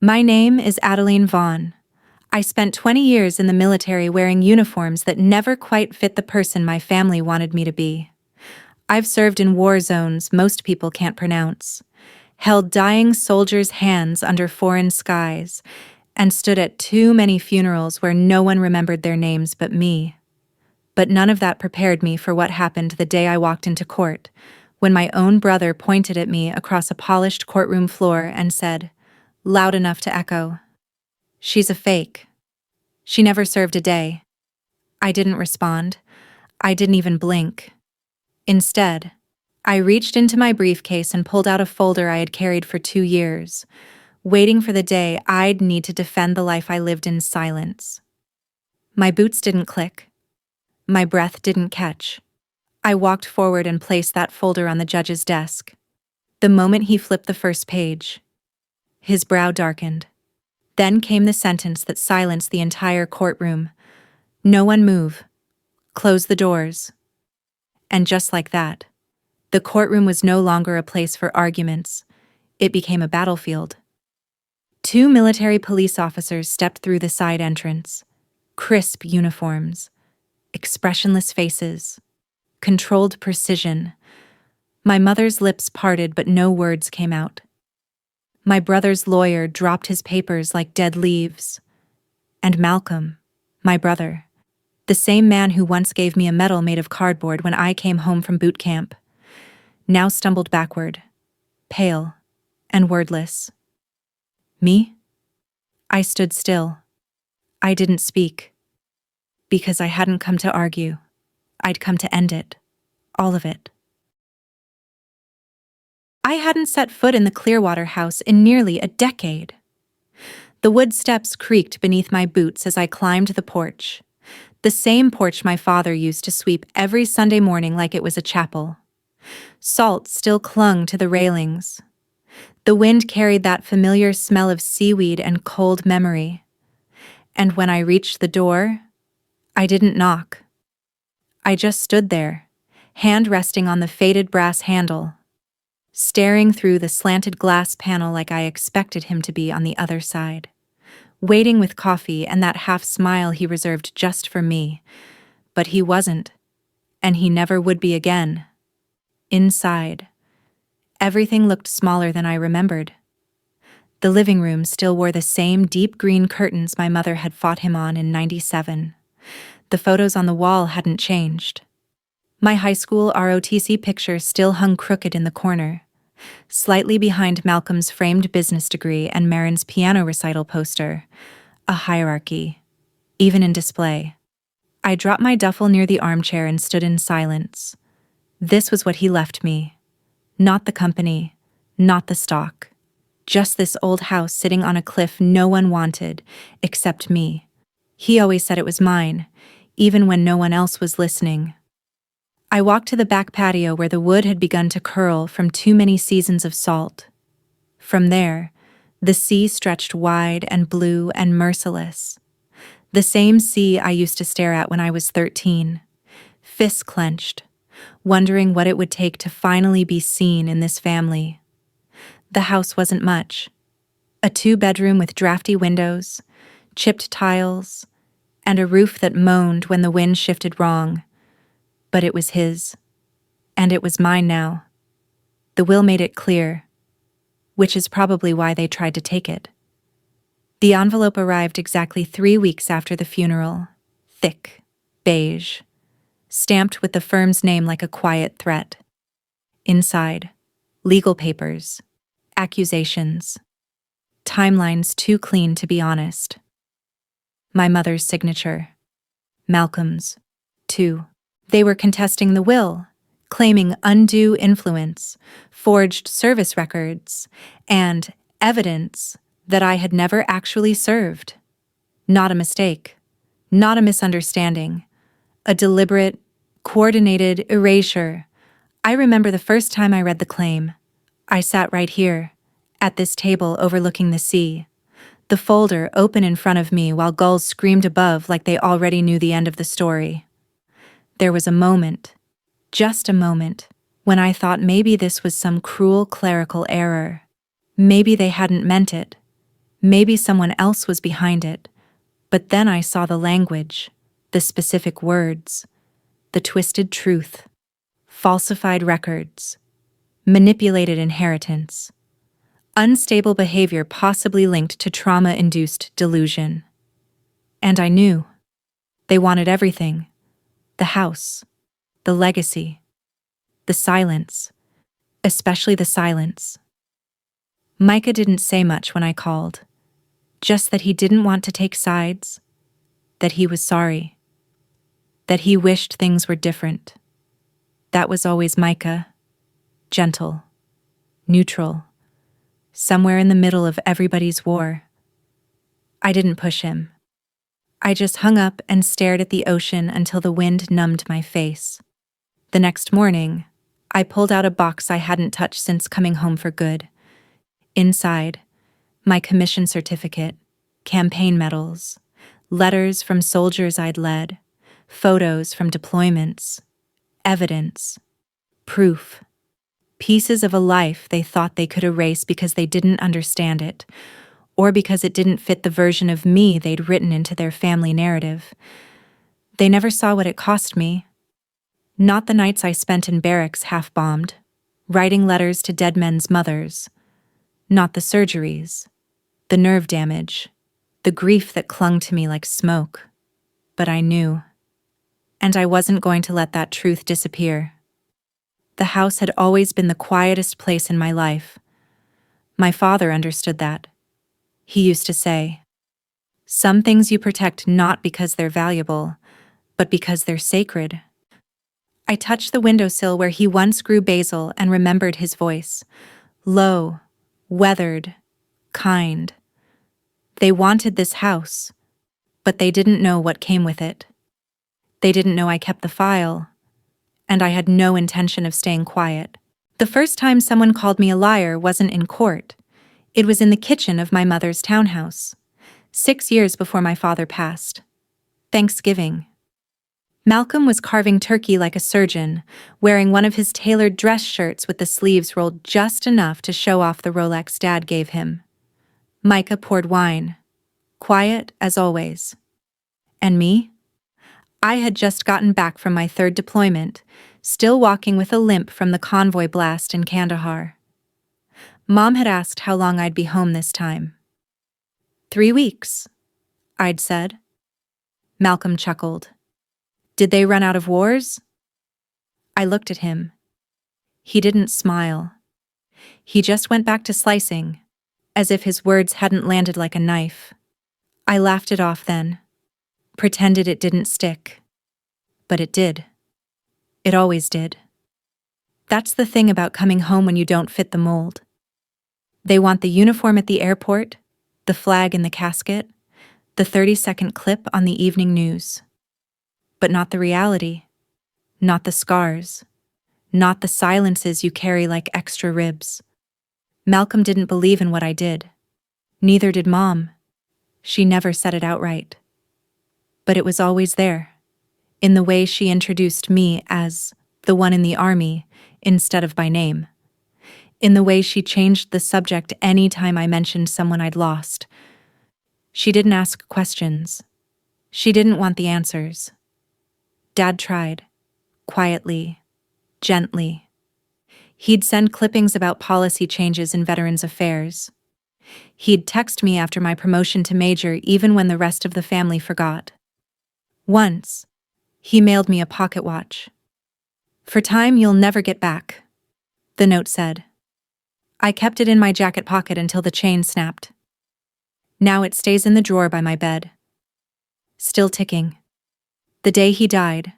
My name is Adeline Vaughn. I spent 20 years in the military wearing uniforms that never quite fit the person my family wanted me to be. I've served in war zones most people can't pronounce, held dying soldiers' hands under foreign skies, and stood at too many funerals where no one remembered their names but me. But none of that prepared me for what happened the day I walked into court, when my own brother pointed at me across a polished courtroom floor and said, loud enough to echo, "She's a fake. She never served a day." I didn't respond. I didn't even blink. Instead, I reached into my briefcase and pulled out a folder I had carried for 2 years, waiting for the day I'd need to defend the life I lived in silence. My boots didn't click. My breath didn't catch. I walked forward and placed that folder on the judge's desk. The moment he flipped the first page, his brow darkened. Then came the sentence that silenced the entire courtroom. "No one move. Close the doors." And just like that, the courtroom was no longer a place for arguments. It became a battlefield. 2 military police officers stepped through the side entrance. Crisp uniforms, expressionless faces, controlled precision. My mother's lips parted, but no words came out. My brother's lawyer dropped his papers like dead leaves. And Malcolm, my brother, the same man who once gave me a medal made of cardboard when I came home from boot camp, now stumbled backward, pale and wordless. Me? I stood still. I didn't speak. Because I hadn't come to argue. I'd come to end it. All of it. I hadn't set foot in the Clearwater house in nearly a decade. The wood steps creaked beneath my boots as I climbed the porch. The same porch my father used to sweep every Sunday morning like it was a chapel. Salt still clung to the railings. The wind carried that familiar smell of seaweed and cold memory. And when I reached the door, I didn't knock. I just stood there, hand resting on the faded brass handle, staring through the slanted glass panel like I expected him to be on the other side, waiting with coffee and that half smile he reserved just for me. But he wasn't, and he never would be again. Inside, everything looked smaller than I remembered. The living room still wore the same deep green curtains my mother had fought him on in '97. The photos on the wall hadn't changed. My high school ROTC picture still hung crooked in the corner, slightly behind Malcolm's framed business degree and Marin's piano recital poster, a hierarchy, even in display. I dropped my duffel near the armchair and stood in silence. This was what he left me. Not the company, not the stock. Just this old house sitting on a cliff no one wanted, except me. He always said it was mine, even when no one else was listening. I walked to the back patio where the wood had begun to curl from too many seasons of salt. From there, the sea stretched wide and blue and merciless. The same sea I used to stare at when I was 13, fists clenched, wondering what it would take to finally be seen in this family. The house wasn't much. A 2-bedroom with drafty windows, chipped tiles, and a roof that moaned when the wind shifted wrong. But it was his, and it was mine now. The will made it clear, which is probably why they tried to take it. The envelope arrived exactly 3 weeks after the funeral, thick, beige, stamped with the firm's name like a quiet threat. Inside, legal papers, accusations, timelines too clean to be honest. My mother's signature, Malcolm's, too. They were contesting the will, claiming undue influence, forged service records, and evidence that I had never actually served. Not a mistake, not a misunderstanding, a deliberate, coordinated erasure. I remember the first time I read the claim. I sat right here, at this table overlooking the sea, the folder open in front of me while gulls screamed above like they already knew the end of the story. There was a moment, just a moment, when I thought maybe this was some cruel clerical error. Maybe they hadn't meant it. Maybe someone else was behind it, but then I saw the language, the specific words, the twisted truth, falsified records, manipulated inheritance, unstable behavior possibly linked to trauma-induced delusion. And I knew. They wanted everything. The house, the legacy, the silence, especially the silence. Micah didn't say much when I called, just that he didn't want to take sides, that he was sorry, that he wished things were different. That was always Micah, gentle, neutral, somewhere in the middle of everybody's war. I didn't push him. I just hung up and stared at the ocean until the wind numbed my face. The next morning, I pulled out a box I hadn't touched since coming home for good. Inside, my commission certificate, campaign medals, letters from soldiers I'd led, photos from deployments, evidence, proof, pieces of a life they thought they could erase because they didn't understand it, or because it didn't fit the version of me they'd written into their family narrative. They never saw what it cost me. Not the nights I spent in barracks half-bombed, writing letters to dead men's mothers. Not the surgeries, the nerve damage, the grief that clung to me like smoke. But I knew. And I wasn't going to let that truth disappear. The house had always been the quietest place in my life. My father understood that. He used to say, "Some things you protect not because they're valuable, but because they're sacred." I touched the windowsill where he once grew basil and remembered his voice. Low, weathered, kind. They wanted this house, but they didn't know what came with it. They didn't know I kept the file, and I had no intention of staying quiet. The first time someone called me a liar wasn't in court. It was in the kitchen of my mother's townhouse, 6 years before my father passed. Thanksgiving. Malcolm was carving turkey like a surgeon, wearing one of his tailored dress shirts with the sleeves rolled just enough to show off the Rolex Dad gave him. Micah poured wine, quiet as always. And me? I had just gotten back from my 3rd deployment, still walking with a limp from the convoy blast in Kandahar. Mom had asked how long I'd be home this time. 3 weeks, I'd said. Malcolm chuckled. Did they run out of wars? I looked at him. He didn't smile. He just went back to slicing, as if his words hadn't landed like a knife. I laughed it off then, pretended it didn't stick. But it did. It always did. That's the thing about coming home when you don't fit the mold. They want the uniform at the airport, the flag in the casket, the 30-second clip on the evening news. But not the reality, not the scars, not the silences you carry like extra ribs. Malcolm didn't believe in what I did. Neither did Mom. She never said it outright. But it was always there, in the way she introduced me as the one in the army instead of by name. In the way she changed the subject any time I mentioned someone I'd lost. She didn't ask questions. She didn't want the answers. Dad tried, quietly, gently. He'd send clippings about policy changes in Veterans Affairs. He'd text me after my promotion to major even when the rest of the family forgot. Once, he mailed me a pocket watch. "For time you'll never get back," the note said. I kept it in my jacket pocket until the chain snapped. Now it stays in the drawer by my bed. Still ticking. The day he died,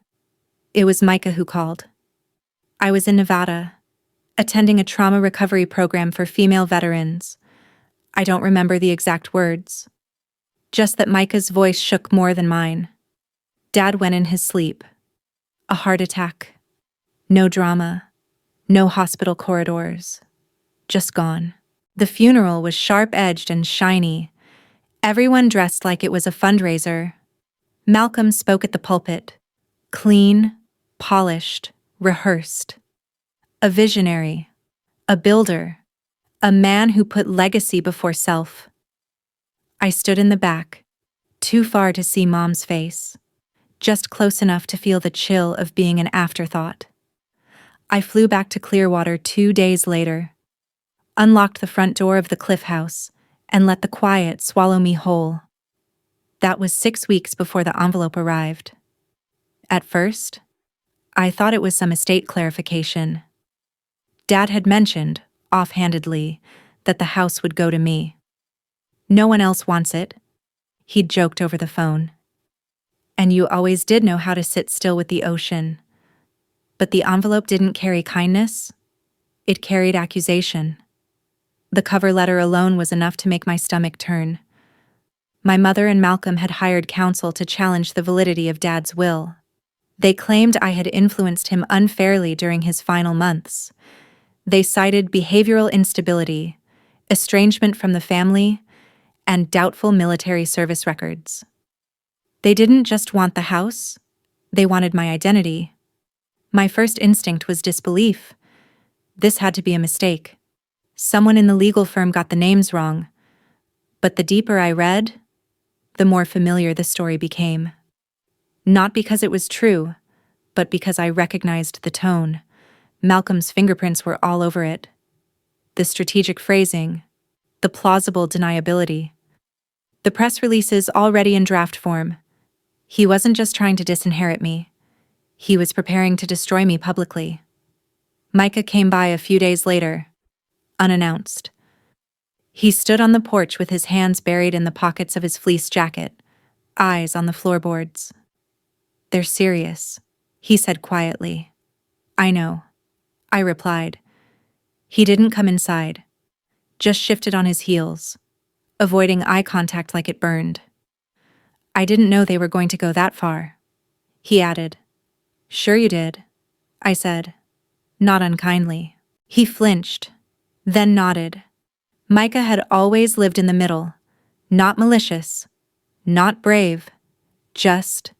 it was Micah who called. I was in Nevada, attending a trauma recovery program for female veterans. I don't remember the exact words. Just that Micah's voice shook more than mine. Dad went in his sleep. A heart attack. No drama. No hospital corridors. Just gone. The funeral was sharp-edged and shiny. Everyone dressed like it was a fundraiser. Malcolm spoke at the pulpit. Clean, polished, rehearsed. A visionary. A builder. A man who put legacy before self. I stood in the back, too far to see Mom's face, just close enough to feel the chill of being an afterthought. I flew back to Clearwater 2 days later, unlocked the front door of the Cliff House, and let the quiet swallow me whole. That was 6 weeks before the envelope arrived. At first, I thought it was some estate clarification. Dad had mentioned, offhandedly, that the house would go to me. No one else wants it, he'd joked over the phone. And you always did know how to sit still with the ocean. But the envelope didn't carry kindness. It carried accusation. The cover letter alone was enough to make my stomach turn. My mother and Malcolm had hired counsel to challenge the validity of Dad's will. They claimed I had influenced him unfairly during his final months. They cited behavioral instability, estrangement from the family, and doubtful military service records. They didn't just want the house, they wanted my identity. My first instinct was disbelief. This had to be a mistake. Someone in the legal firm got the names wrong. But the deeper I read, the more familiar the story became. Not because it was true, but because I recognized the tone. Malcolm's fingerprints were all over it. The strategic phrasing, the plausible deniability. The press releases already in draft form. He wasn't just trying to disinherit me. He was preparing to destroy me publicly. Micah came by a few days later, unannounced. He stood on the porch with his hands buried in the pockets of his fleece jacket, eyes on the floorboards. "They're serious," he said quietly. "I know," I replied. He didn't come inside, just shifted on his heels, avoiding eye contact like it burned. "I didn't know they were going to go that far," he added. "Sure you did," I said, not unkindly. He flinched, then nodded. Micah had always lived in the middle, not malicious, not brave, just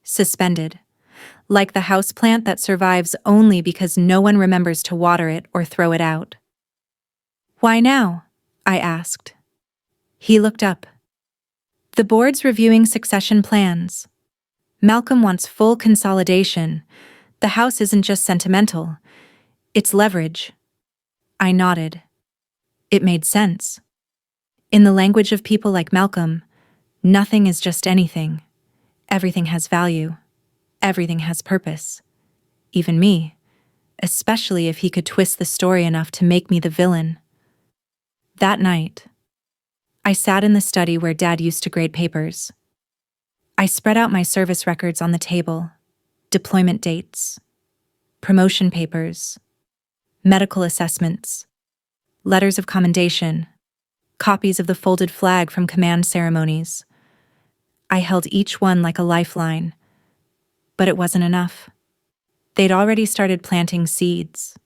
suspended, like the houseplant that survives only because no one remembers to water it or throw it out. "Why now?" I asked. He looked up. "The board's reviewing succession plans. Malcolm wants full consolidation. The house isn't just sentimental, it's leverage." I nodded. It made sense. In the language of people like Malcolm, nothing is just anything. Everything has value. Everything has purpose. Even me, especially if he could twist the story enough to make me the villain. That night, I sat in the study where Dad used to grade papers. I spread out my service records on the table, deployment dates, promotion papers, medical assessments, letters of commendation, copies of the folded flag from command ceremonies. I held each one like a lifeline, but it wasn't enough. They'd already started planting seeds,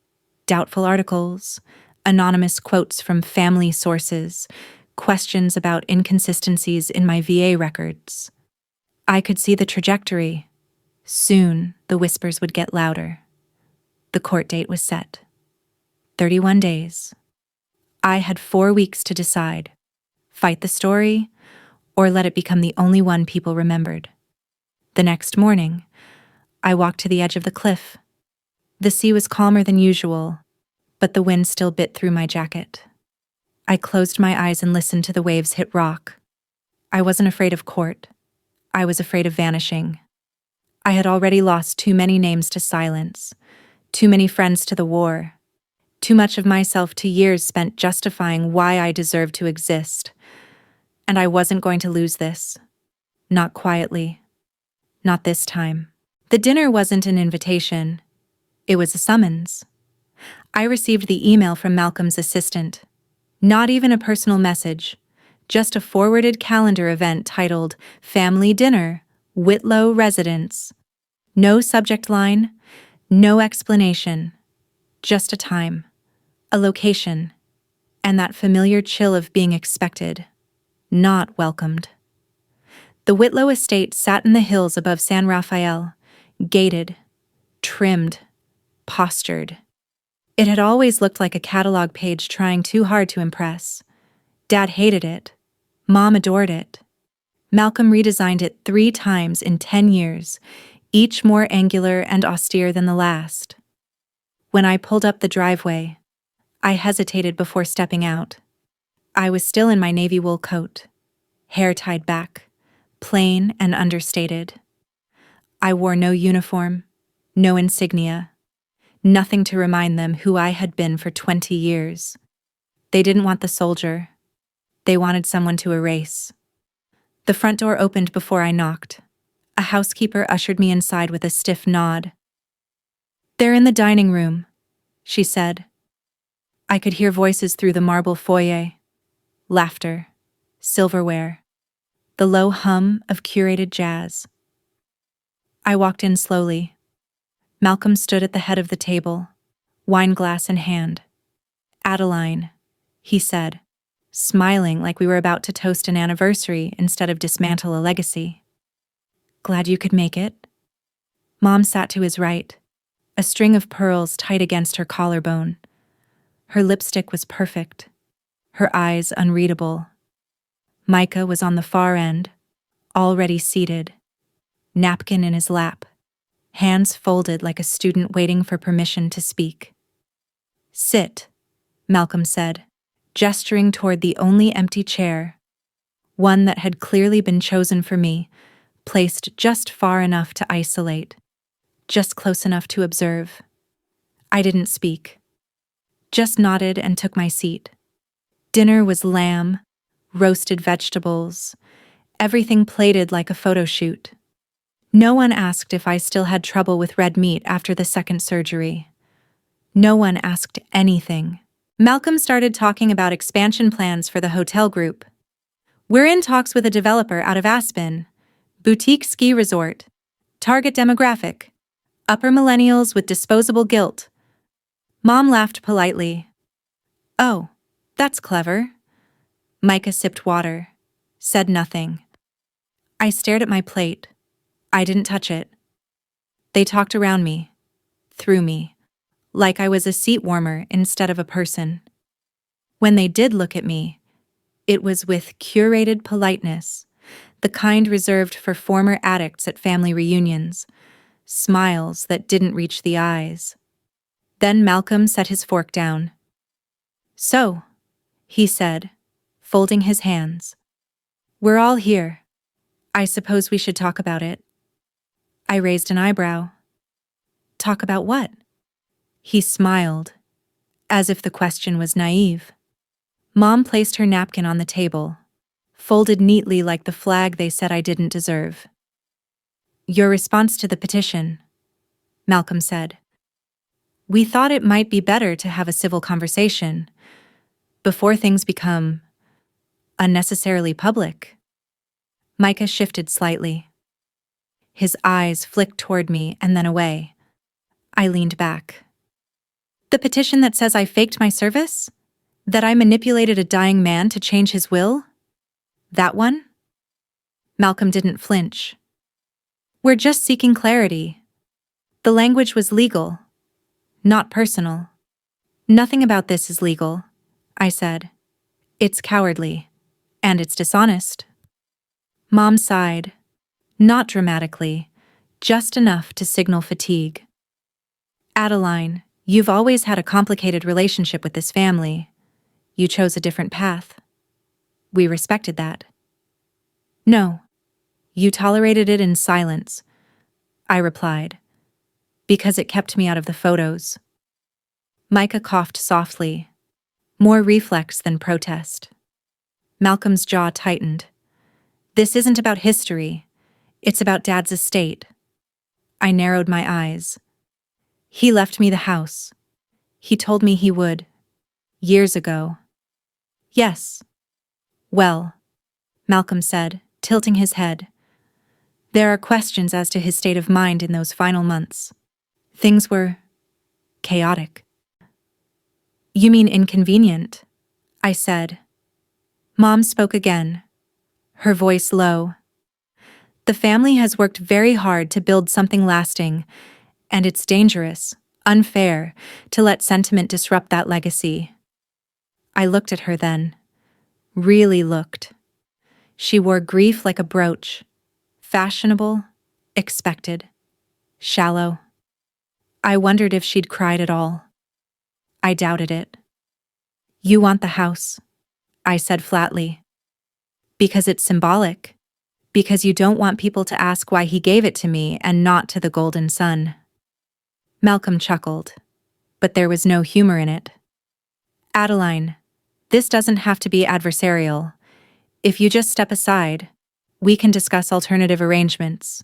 doubtful articles, anonymous quotes from family sources, questions about inconsistencies in my VA records. I could see the trajectory. Soon, the whispers would get louder. The court date was set. 31 days. I had 4 weeks to decide. Fight the story, or let it become the only one people remembered. The next morning, I walked to the edge of the cliff. The sea was calmer than usual, but the wind still bit through my jacket. I closed my eyes and listened to the waves hit rock. I wasn't afraid of court. I was afraid of vanishing. I had already lost too many names to silence, too many friends to the war, too much of myself to years spent justifying why I deserved to exist. And I wasn't going to lose this. Not quietly. Not this time. The dinner wasn't an invitation. It was a summons. I received the email from Malcolm's assistant. Not even a personal message, just a forwarded calendar event titled Family Dinner, Whitlow Residence. No subject line, no explanation, just a time, a location, and that familiar chill of being expected, not welcomed. The Whitlow estate sat in the hills above San Rafael, gated, trimmed, postured. It had always looked like a catalog page trying too hard to impress. Dad hated it, Mom adored it. Malcolm redesigned it 3 times in 10 years, each more angular and austere than the last. When I pulled up the driveway, I hesitated before stepping out. I was still in my navy wool coat, hair tied back, plain and understated. I wore no uniform, no insignia, nothing to remind them who I had been for 20 years. They didn't want the soldier. They wanted someone to erase. The front door opened before I knocked. A housekeeper ushered me inside with a stiff nod. "They're in the dining room," she said. I could hear voices through the marble foyer. Laughter, silverware, the low hum of curated jazz. I walked in slowly. Malcolm stood at the head of the table, wine glass in hand. "Adeline," he said, smiling like we were about to toast an anniversary instead of dismantle a legacy. "Glad you could make it." Mom sat to his right, a string of pearls tight against her collarbone. Her lipstick was perfect, her eyes unreadable. Micah was on the far end, already seated, napkin in his lap, hands folded like a student waiting for permission to speak. "Sit," Malcolm said, gesturing toward the only empty chair, one that had clearly been chosen for me, placed just far enough to isolate, just close enough to observe. I didn't speak, just nodded and took my seat. Dinner was lamb, roasted vegetables, everything plated like a photo shoot. No one asked if I still had trouble with red meat after the second surgery. No one asked anything. Malcolm started talking about expansion plans for the hotel group. "We're in talks with a developer out of Aspen. Boutique ski resort. Target demographic. Upper millennials with disposable guilt." Mom laughed politely. "Oh, that's clever." Micah sipped water, said nothing. I stared at my plate. I didn't touch it. They talked around me, through me, like I was a seat warmer instead of a person. When they did look at me, it was with curated politeness, the kind reserved for former addicts at family reunions, smiles that didn't reach the eyes. Then Malcolm set his fork down. "So," he said, folding his hands, "we're all here. I suppose we should talk about it." I raised an eyebrow. "Talk about what?" He smiled, as if the question was naive. Mom placed her napkin on the table, folded neatly like the flag they said I didn't deserve. "Your response to the petition," Malcolm said. "We thought it might be better to have a civil conversation before things become unnecessarily public." Micah shifted slightly. His eyes flicked toward me and then away. I leaned back. "The petition that says I faked my service? That I manipulated a dying man to change his will? That one?" Malcolm didn't flinch. "We're just seeking clarity. The language was legal, not personal." "Nothing about this is legal," I said. "It's cowardly, and it's dishonest." Mom sighed, not dramatically, just enough to signal fatigue. "Adeline, you've always had a complicated relationship with this family. You chose a different path. We respected that." "No, you tolerated it in silence," I replied, "because it kept me out of the photos." Micah coughed softly, more reflex than protest. Malcolm's jaw tightened. "This isn't about history. It's about Dad's estate." I narrowed my eyes. "He left me the house. He told me he would. Years ago." "Yes." "Well," Malcolm said, tilting his head, "there are questions as to his state of mind in those final months. Things were chaotic." "You mean inconvenient?" I said. Mom spoke again, her voice low. "The family has worked very hard to build something lasting, and it's dangerous, unfair, to let sentiment disrupt that legacy." I looked at her then. Really looked. She wore grief like a brooch. Fashionable, expected, shallow. I wondered if she'd cried at all. I doubted it. "You want the house," I said flatly. "Because it's symbolic. Because you don't want people to ask why he gave it to me and not to the golden sun." Malcolm chuckled, but there was no humor in it. "Adeline, this doesn't have to be adversarial. If you just step aside, we can discuss alternative arrangements.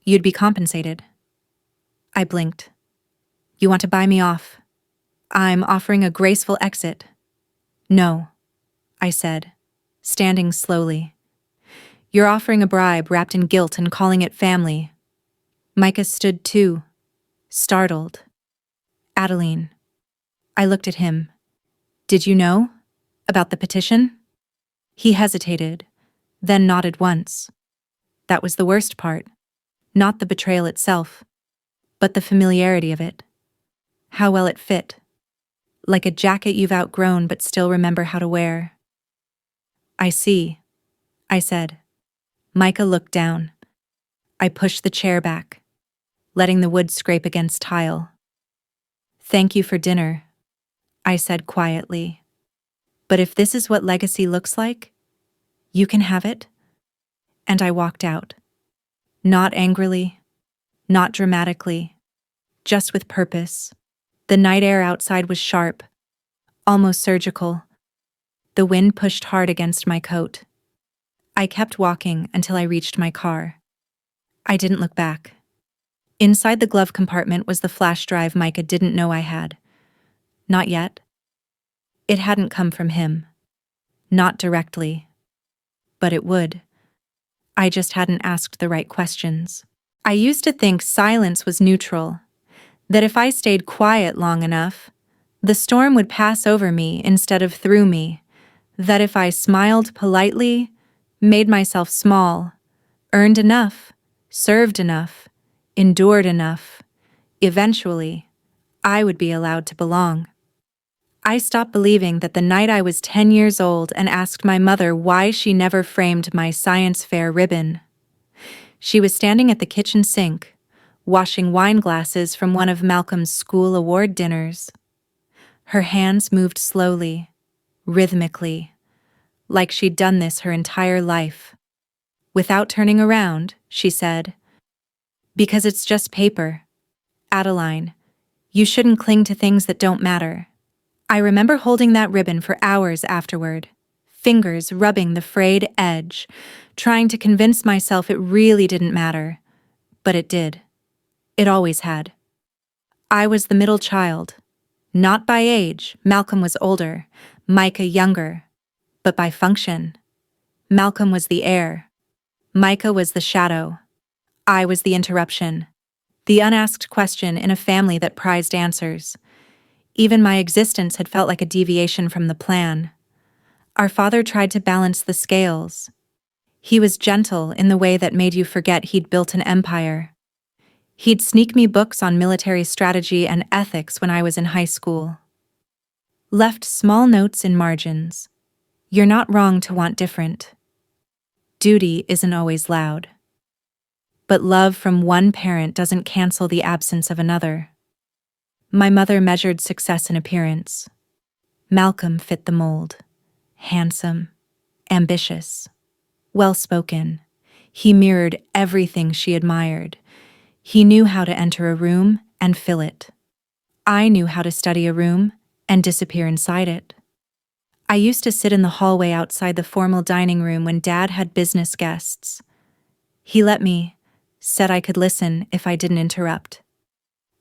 You'd be compensated." I blinked. "You want to buy me off? I'm offering a graceful exit." "No," I said, standing slowly. "You're offering a bribe wrapped in guilt and calling it family." Micah stood too, startled. "Adeline." I looked at him. "Did you know? About the petition?" He hesitated, then nodded once. That was the worst part. Not the betrayal itself, but the familiarity of it. How well it fit. Like a jacket you've outgrown but still remember how to wear. "I see," I said. Micah looked down. I pushed the chair back, letting the wood scrape against tile. "Thank you for dinner," I said quietly. "But if this is what legacy looks like, you can have it." And I walked out. Not angrily, not dramatically, just with purpose. The night air outside was sharp, almost surgical. The wind pushed hard against my coat. I kept walking until I reached my car. I didn't look back. Inside the glove compartment was the flash drive Micah didn't know I had. Not yet. It hadn't come from him. Not directly. But it would. I just hadn't asked the right questions. I used to think silence was neutral, that if I stayed quiet long enough, the storm would pass over me instead of through me, that if I smiled politely, made myself small, earned enough, served enough, endured enough, eventually, I would be allowed to belong. I stopped believing that the night I was 10 years old and asked my mother why she never framed my science fair ribbon. She was standing at the kitchen sink, washing wine glasses from one of Malcolm's school award dinners. Her hands moved slowly, rhythmically, like she'd done this her entire life. Without turning around, she said, "Because it's just paper. Adeline, you shouldn't cling to things that don't matter." I remember holding that ribbon for hours afterward, fingers rubbing the frayed edge, trying to convince myself it really didn't matter. But it did. It always had. I was the middle child. Not by age, Malcolm was older, Micah younger, but by function. Malcolm was the heir. Micah was the shadow. I was the interruption. The unasked question in a family that prized answers. Even my existence had felt like a deviation from the plan. Our father tried to balance the scales. He was gentle in the way that made you forget he'd built an empire. He'd sneak me books on military strategy and ethics when I was in high school. Left small notes in margins. "You're not wrong to want different." Duty isn't always loud. But love from one parent doesn't cancel the absence of another. My mother measured success in appearance. Malcolm fit the mold. Handsome, ambitious, well-spoken. He mirrored everything she admired. He knew how to enter a room and fill it. I knew how to study a room and disappear inside it. I used to sit in the hallway outside the formal dining room when Dad had business guests. He let me, said I could listen if I didn't interrupt.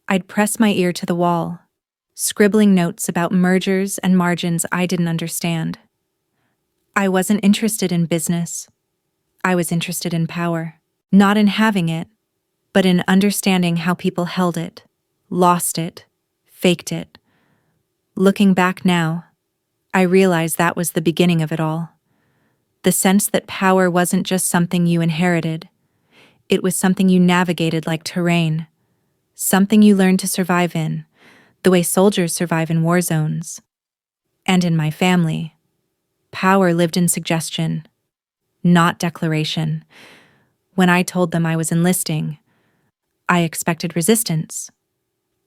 I'd press my ear to the wall, scribbling notes about mergers and margins I didn't understand. I wasn't interested in business. I was interested in power. Not in having it, but in understanding how people held it, lost it, faked it. Looking back now, I realize that was the beginning of it all. The sense that power wasn't just something you inherited. It was something you navigated like terrain. Something you learned to survive in, the way soldiers survive in war zones. And in my family, power lived in suggestion, not declaration. When I told them I was enlisting, I expected resistance.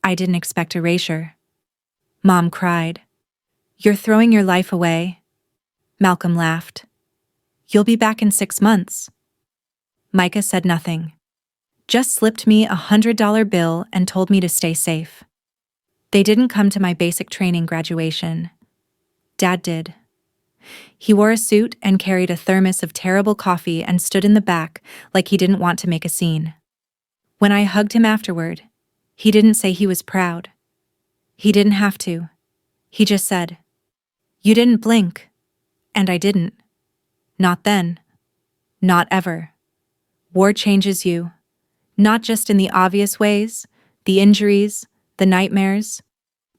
I didn't expect erasure. Mom cried. "You're throwing your life away." Malcolm laughed. "You'll be back in 6 months." Micah said nothing, just slipped me a $100 bill and told me to stay safe. They didn't come to my basic training graduation. Dad did. He wore a suit and carried a thermos of terrible coffee and stood in the back like he didn't want to make a scene. When I hugged him afterward, he didn't say he was proud. He didn't have to. He just said, "You didn't blink." And I didn't. Not then. Not ever. War changes you. Not just in the obvious ways, the injuries, the nightmares,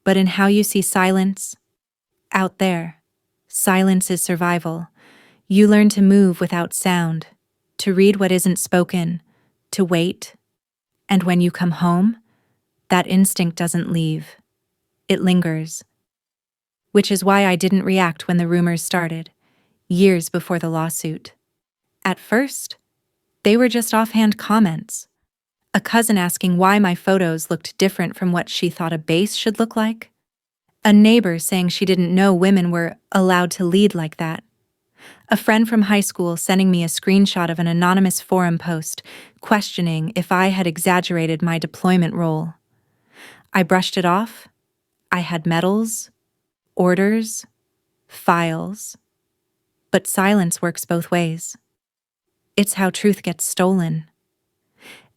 but in how you see silence. Out there, silence is survival. You learn to move without sound, to read what isn't spoken, to wait. And when you come home, that instinct doesn't leave. It lingers. Which is why I didn't react when the rumors started, years before the lawsuit. At first, they were just offhand comments. A cousin asking why my photos looked different from what she thought a base should look like. A neighbor saying she didn't know women were allowed to lead like that. A friend from high school sending me a screenshot of an anonymous forum post, questioning if I had exaggerated my deployment role. I brushed it off. I had medals, orders, files. But silence works both ways. It's how truth gets stolen.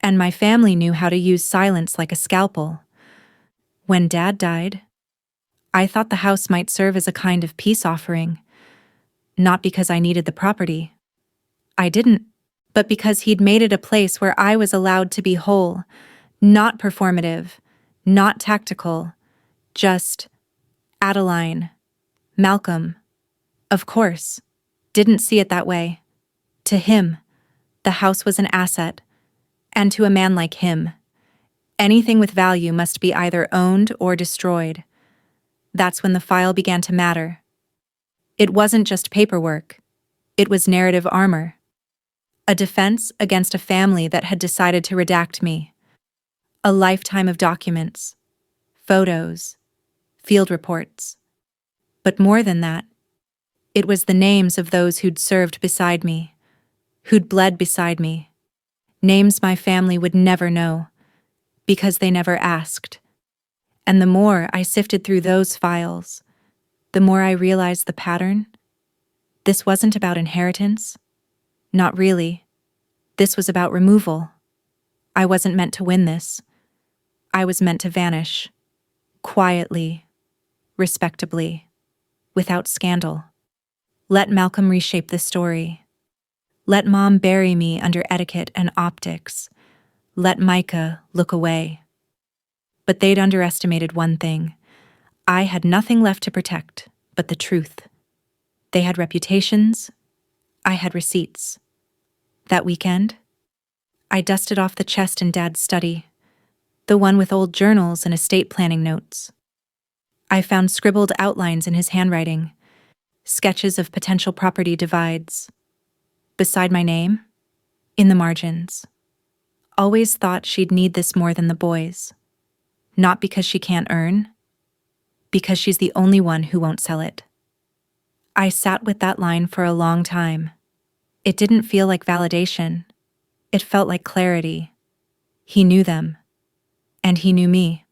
And my family knew how to use silence like a scalpel. When Dad died, I thought the house might serve as a kind of peace offering. Not because I needed the property. I didn't. But because he'd made it a place where I was allowed to be whole, not performative, not tactical, just Adeline, Malcolm. Of course, didn't see it that way. To him, the house was an asset, and to a man like him, anything with value must be either owned or destroyed. That's when the file began to matter. It wasn't just paperwork. It was narrative armor. A defense against a family that had decided to redact me. A lifetime of documents, photos, field reports. But more than that, it was the names of those who'd served beside me, who'd bled beside me. Names my family would never know, because they never asked. And the more I sifted through those files, the more I realized the pattern. This wasn't about inheritance. Not really. This was about removal. I wasn't meant to win this. I was meant to vanish. Quietly, respectably, without scandal. Let Malcolm reshape the story. Let Mom bury me under etiquette and optics. Let Micah look away. But they'd underestimated one thing. I had nothing left to protect but the truth. They had reputations. I had receipts. That weekend, I dusted off the chest in Dad's study, the one with old journals and estate planning notes. I found scribbled outlines in his handwriting, sketches of potential property divides. Beside my name, in the margins. Always thought she'd need this more than the boys. Not because she can't earn, because she's the only one who won't sell it. I sat with that line for a long time. It didn't feel like validation. It felt like clarity. He knew them, and he knew me,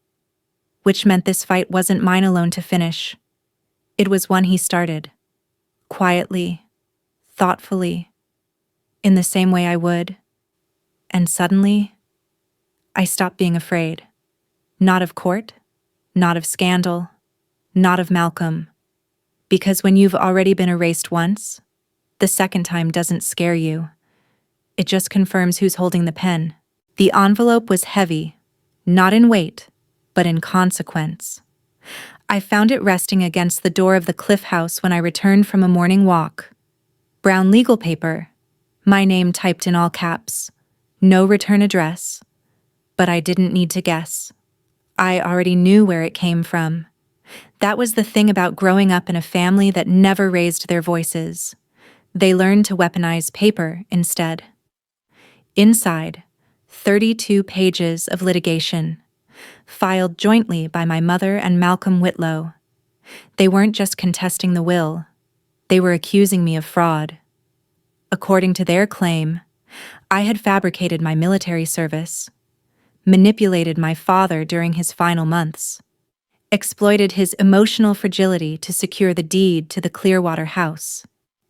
which meant this fight wasn't mine alone to finish. It was one he started, quietly, thoughtfully, in the same way I would. And suddenly, I stopped being afraid. Not of court, not of scandal, not of Malcolm. Because when you've already been erased once, the second time doesn't scare you. It just confirms who's holding the pen. The envelope was heavy, not in weight, but in consequence. I found it resting against the door of the Cliff House when I returned from a morning walk. Brown legal paper, my name typed in all caps, no return address. But I didn't need to guess. I already knew where it came from. That was the thing about growing up in a family that never raised their voices. They learned to weaponize paper instead. Inside, 32 pages of litigation, filed jointly by my mother and Malcolm Whitlow. They weren't just contesting the will, they were accusing me of fraud. According to their claim, I had fabricated my military service, manipulated my father during his final months, exploited his emotional fragility to secure the deed to the Clearwater house,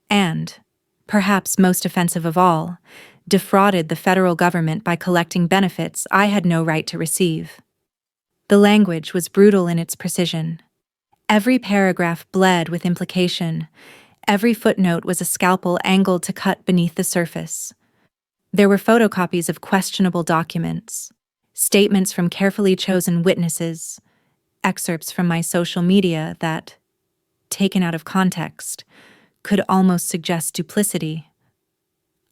and, perhaps most offensive of all, defrauded the federal government by collecting benefits I had no right to receive. The language was brutal in its precision. Every paragraph bled with implication. Every footnote was a scalpel angled to cut beneath the surface. There were photocopies of questionable documents, statements from carefully chosen witnesses, excerpts from my social media that, taken out of context, could almost suggest duplicity.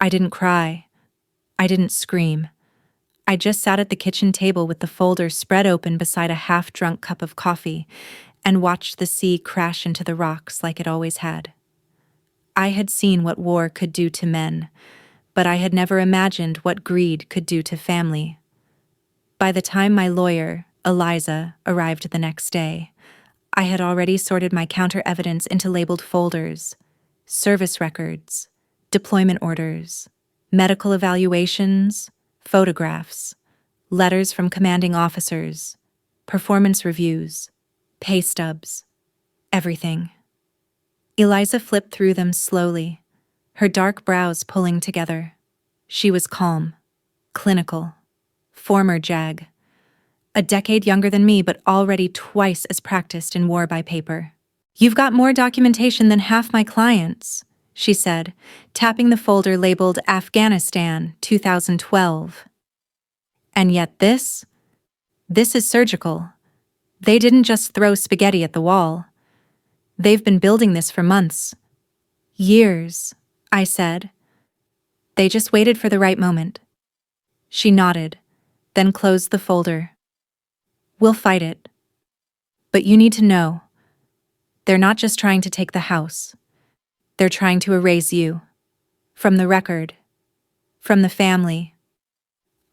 I didn't cry. I didn't scream. I just sat at the kitchen table with the folder spread open beside a half-drunk cup of coffee and watched the sea crash into the rocks like it always had. I had seen what war could do to men, but I had never imagined what greed could do to family. By the time my lawyer, Eliza, arrived the next day, I had already sorted my counter-evidence into labeled folders: service records, deployment orders, medical evaluations, photographs, letters from commanding officers, performance reviews, pay stubs, everything. Eliza flipped through them slowly, her dark brows pulling together. She was calm, clinical, former JAG, a decade younger than me but already twice as practiced in war by paper. "You've got more documentation than half my clients," she said, tapping the folder labeled Afghanistan 2012. "And yet this is surgical. They didn't just throw spaghetti at the wall. They've been building this for months. Years," I said. "They just waited for the right moment." She nodded, then closed the folder. "We'll fight it. But you need to know, they're not just trying to take the house. They're trying to erase you. From the record. From the family."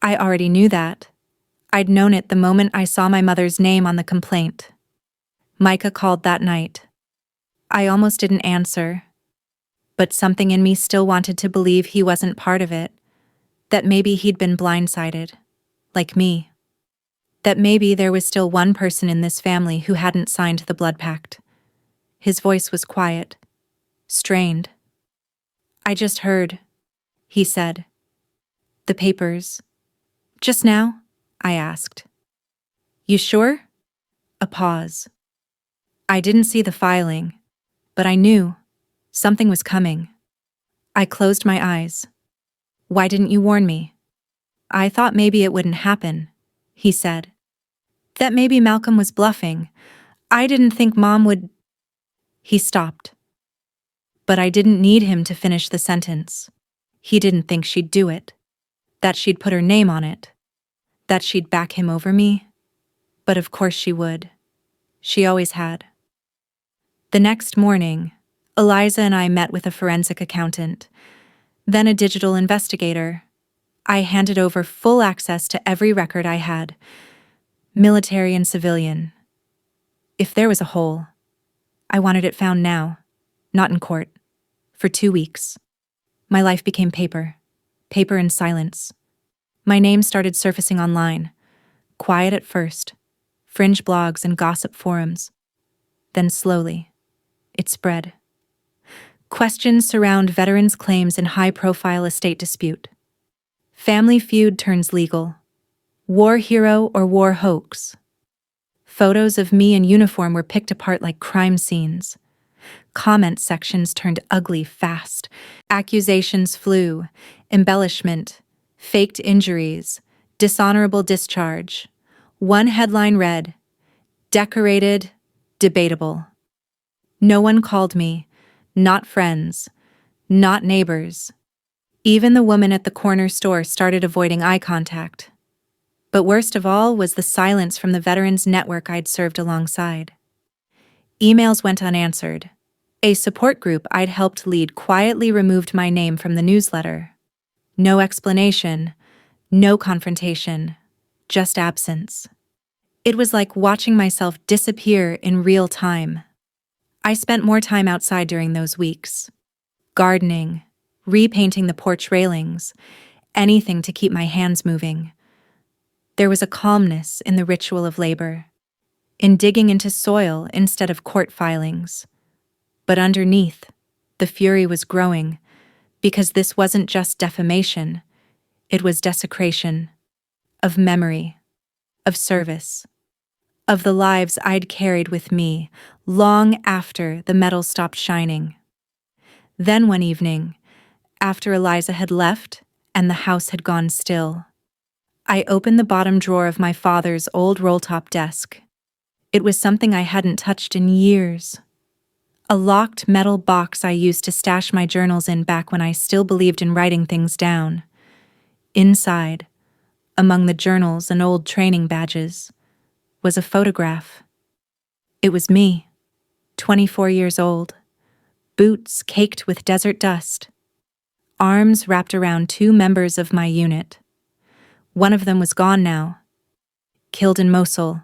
I already knew that. I'd known it the moment I saw my mother's name on the complaint. Micah called that night. I almost didn't answer, but something in me still wanted to believe he wasn't part of it, that maybe he'd been blindsided, like me. That maybe there was still one person in this family who hadn't signed the blood pact. His voice was quiet, strained. "I just heard," he said. "The papers. Just now?" I asked. "You sure?" A pause. I didn't see the filing, but I knew something was coming. I closed my eyes. "Why didn't you warn me?" "I thought maybe it wouldn't happen," he said. "That maybe Malcolm was bluffing. I didn't think Mom would—" He stopped. But I didn't need him to finish the sentence. He didn't think she'd do it, that she'd put her name on it, that she'd back him over me. But of course she would. She always had. The next morning, Eliza and I met with a forensic accountant, then a digital investigator. I handed over full access to every record I had, military and civilian. If there was a hole, I wanted it found now, not in court. For 2 weeks. My life became paper and silence. My name started surfacing online, quiet at first, fringe blogs and gossip forums. Then slowly, it spread. Questions surround veterans' claims in high-profile estate dispute. Family feud turns legal. War hero or war hoax. Photos of me in uniform were picked apart like crime scenes. Comment sections turned ugly fast. Accusations flew. Embellishment. Faked injuries. Dishonorable discharge. One headline read, "Decorated, debatable." No one called me. Not friends. Not neighbors. Even the woman at the corner store started avoiding eye contact. But worst of all was the silence from the veterans network I'd served alongside. Emails went unanswered. A support group I'd helped lead quietly removed my name from the newsletter. No explanation, no confrontation, just absence. It was like watching myself disappear in real time. I spent more time outside during those weeks. Gardening, repainting the porch railings, anything to keep my hands moving. There was a calmness in the ritual of labor, in digging into soil instead of court filings. But underneath, the fury was growing, because this wasn't just defamation, it was desecration of memory, of service, of the lives I'd carried with me long after the medal stopped shining. Then one evening, after Eliza had left and the house had gone still, I opened the bottom drawer of my father's old roll-top desk. It was something I hadn't touched in years. A locked metal box I used to stash my journals in back when I still believed in writing things down. Inside, among the journals and old training badges, was a photograph. It was me, 24 years old, boots caked with desert dust, arms wrapped around two members of my unit. One of them was gone now, killed in Mosul.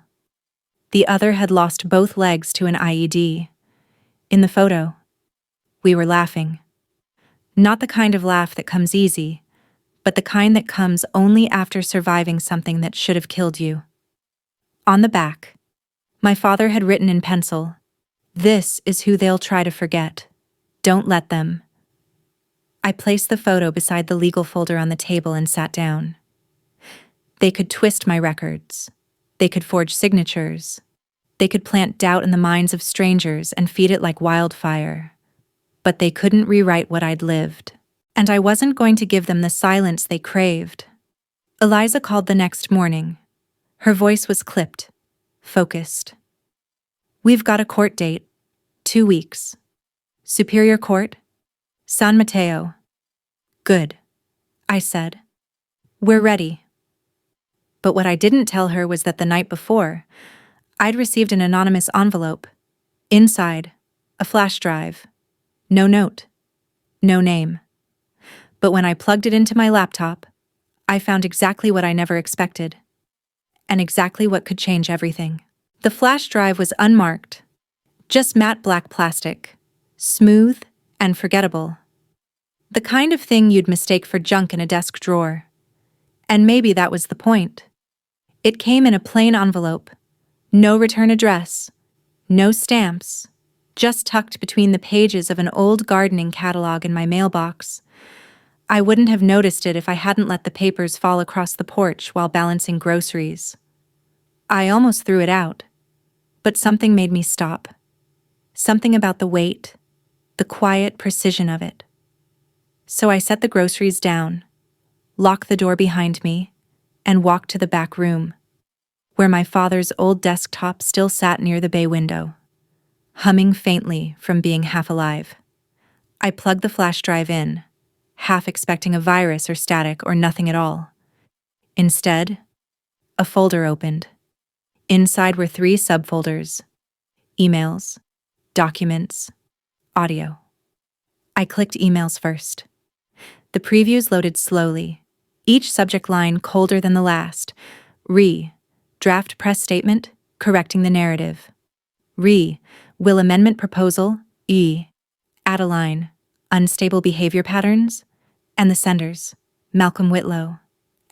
The other had lost both legs to an IED. In the photo, we were laughing. Not the kind of laugh that comes easy, but the kind that comes only after surviving something that should have killed you. On the back, my father had written in pencil, "This is who they'll try to forget. Don't let them." I placed the photo beside the legal folder on the table and sat down. They could twist my records. They could forge signatures. They could plant doubt in the minds of strangers and feed it like wildfire. But they couldn't rewrite what I'd lived. And I wasn't going to give them the silence they craved. Eliza called the next morning. Her voice was clipped, focused. "We've got a court date. 2 weeks. Superior Court, San Mateo." "Good," I said. "We're ready." But what I didn't tell her was that the night before, I'd received an anonymous envelope. Inside, a flash drive. No note. No name. But when I plugged it into my laptop, I found exactly what I never expected. And exactly what could change everything. The flash drive was unmarked. Just matte black plastic. Smooth and forgettable. The kind of thing you'd mistake for junk in a desk drawer. And maybe that was the point. It came in a plain envelope. No return address. No stamps. Just tucked between the pages of an old gardening catalog in my mailbox. I wouldn't have noticed it if I hadn't let the papers fall across the porch while balancing groceries. I almost threw it out. But something made me stop. Something about the weight, the quiet precision of it. So I set the groceries down, locked the door behind me, and walked to the back room, where my father's old desktop still sat near the bay window, humming faintly from being half alive. I plugged the flash drive in, half expecting a virus or static or nothing at all. Instead, a folder opened. Inside were 3 subfolders: emails, documents, audio. I clicked emails first. The previews loaded slowly, each subject line colder than the last. Draft press statement, correcting the narrative. Will amendment proposal, Adeline, unstable behavior patterns. And the senders, Malcolm Whitlow,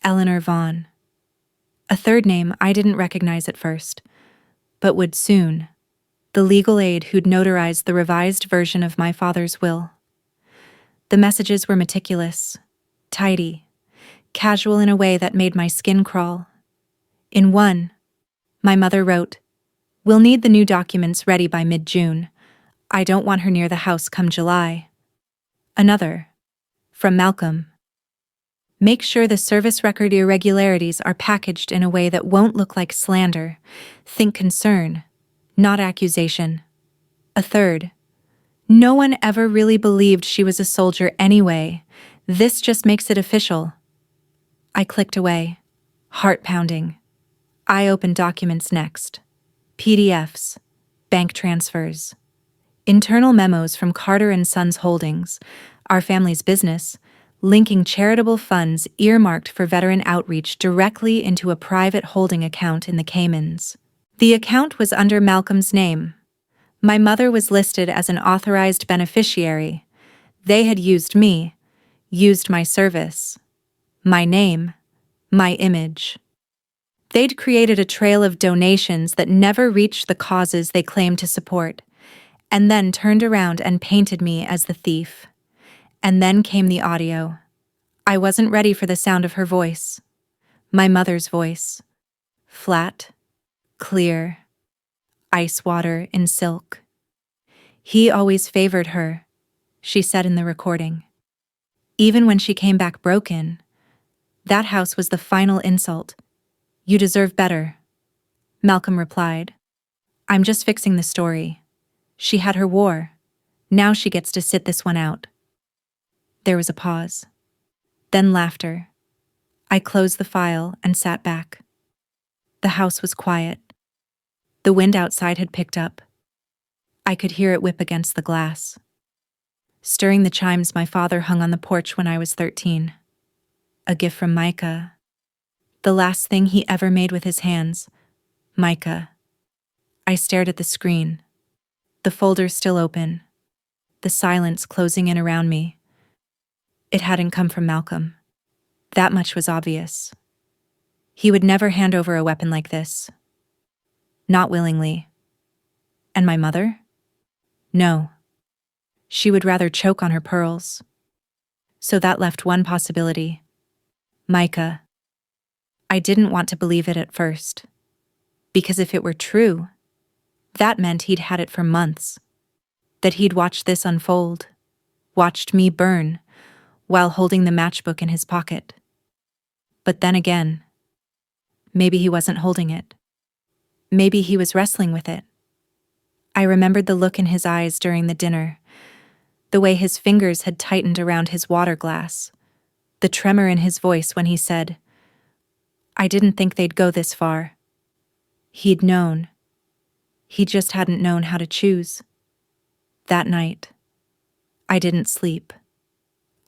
Adeline Vaughn. A third name I didn't recognize at first, but would soon. The legal aid who'd notarized the revised version of my father's will. The messages were meticulous, tidy, casual in a way that made my skin crawl. In one, my mother wrote, "We'll need the new documents ready by mid-June. I don't want her near the house come July." Another, from Malcolm, "Make sure the service record irregularities are packaged in a way that won't look like slander. Think concern, not accusation." A third, "No one ever really believed she was a soldier anyway. This just makes it official." I clicked away, heart pounding. I opened documents next. PDFs, bank transfers, Internal memos from Carter and Sons Holdings, our family's business, linking charitable funds earmarked for veteran outreach directly into a private holding account in the Caymans. The account was under Malcolm's name. My mother was listed as an authorized beneficiary. They had used me, used my service, my name, my image. They'd created a trail of donations that never reached the causes they claimed to support, and then turned around and painted me as the thief. And then came the audio. I wasn't ready for the sound of her voice. My mother's voice. Flat, clear, ice water in silk. He always favored her, she said in the recording. Even when she came back broken, that house was the final insult. You deserve better. Malcolm replied. I'm just fixing the story. She had her war. Now she gets to sit this one out. There was a pause. Then laughter. I closed the file and sat back. The house was quiet. The wind outside had picked up. I could hear it whip against the glass. Stirring the chimes my father hung on the porch when I was 13. A gift from Micah. The last thing he ever made with his hands. Micah. I stared at the screen. The folder still open. The silence closing in around me. It hadn't come from Malcolm. That much was obvious. He would never hand over a weapon like this. Not willingly. And my mother? No. She would rather choke on her pearls. So that left one possibility. Micah. I didn't want to believe it at first. Because if it were true, that meant he'd had it for months. That he'd watched this unfold. Watched me burn, while holding the matchbook in his pocket. But then again, maybe he wasn't holding it. Maybe he was wrestling with it. I remembered the look in his eyes during the dinner, the way his fingers had tightened around his water glass, the tremor in his voice when he said, I didn't think they'd go this far. He'd known. He just hadn't known how to choose. That night, I didn't sleep.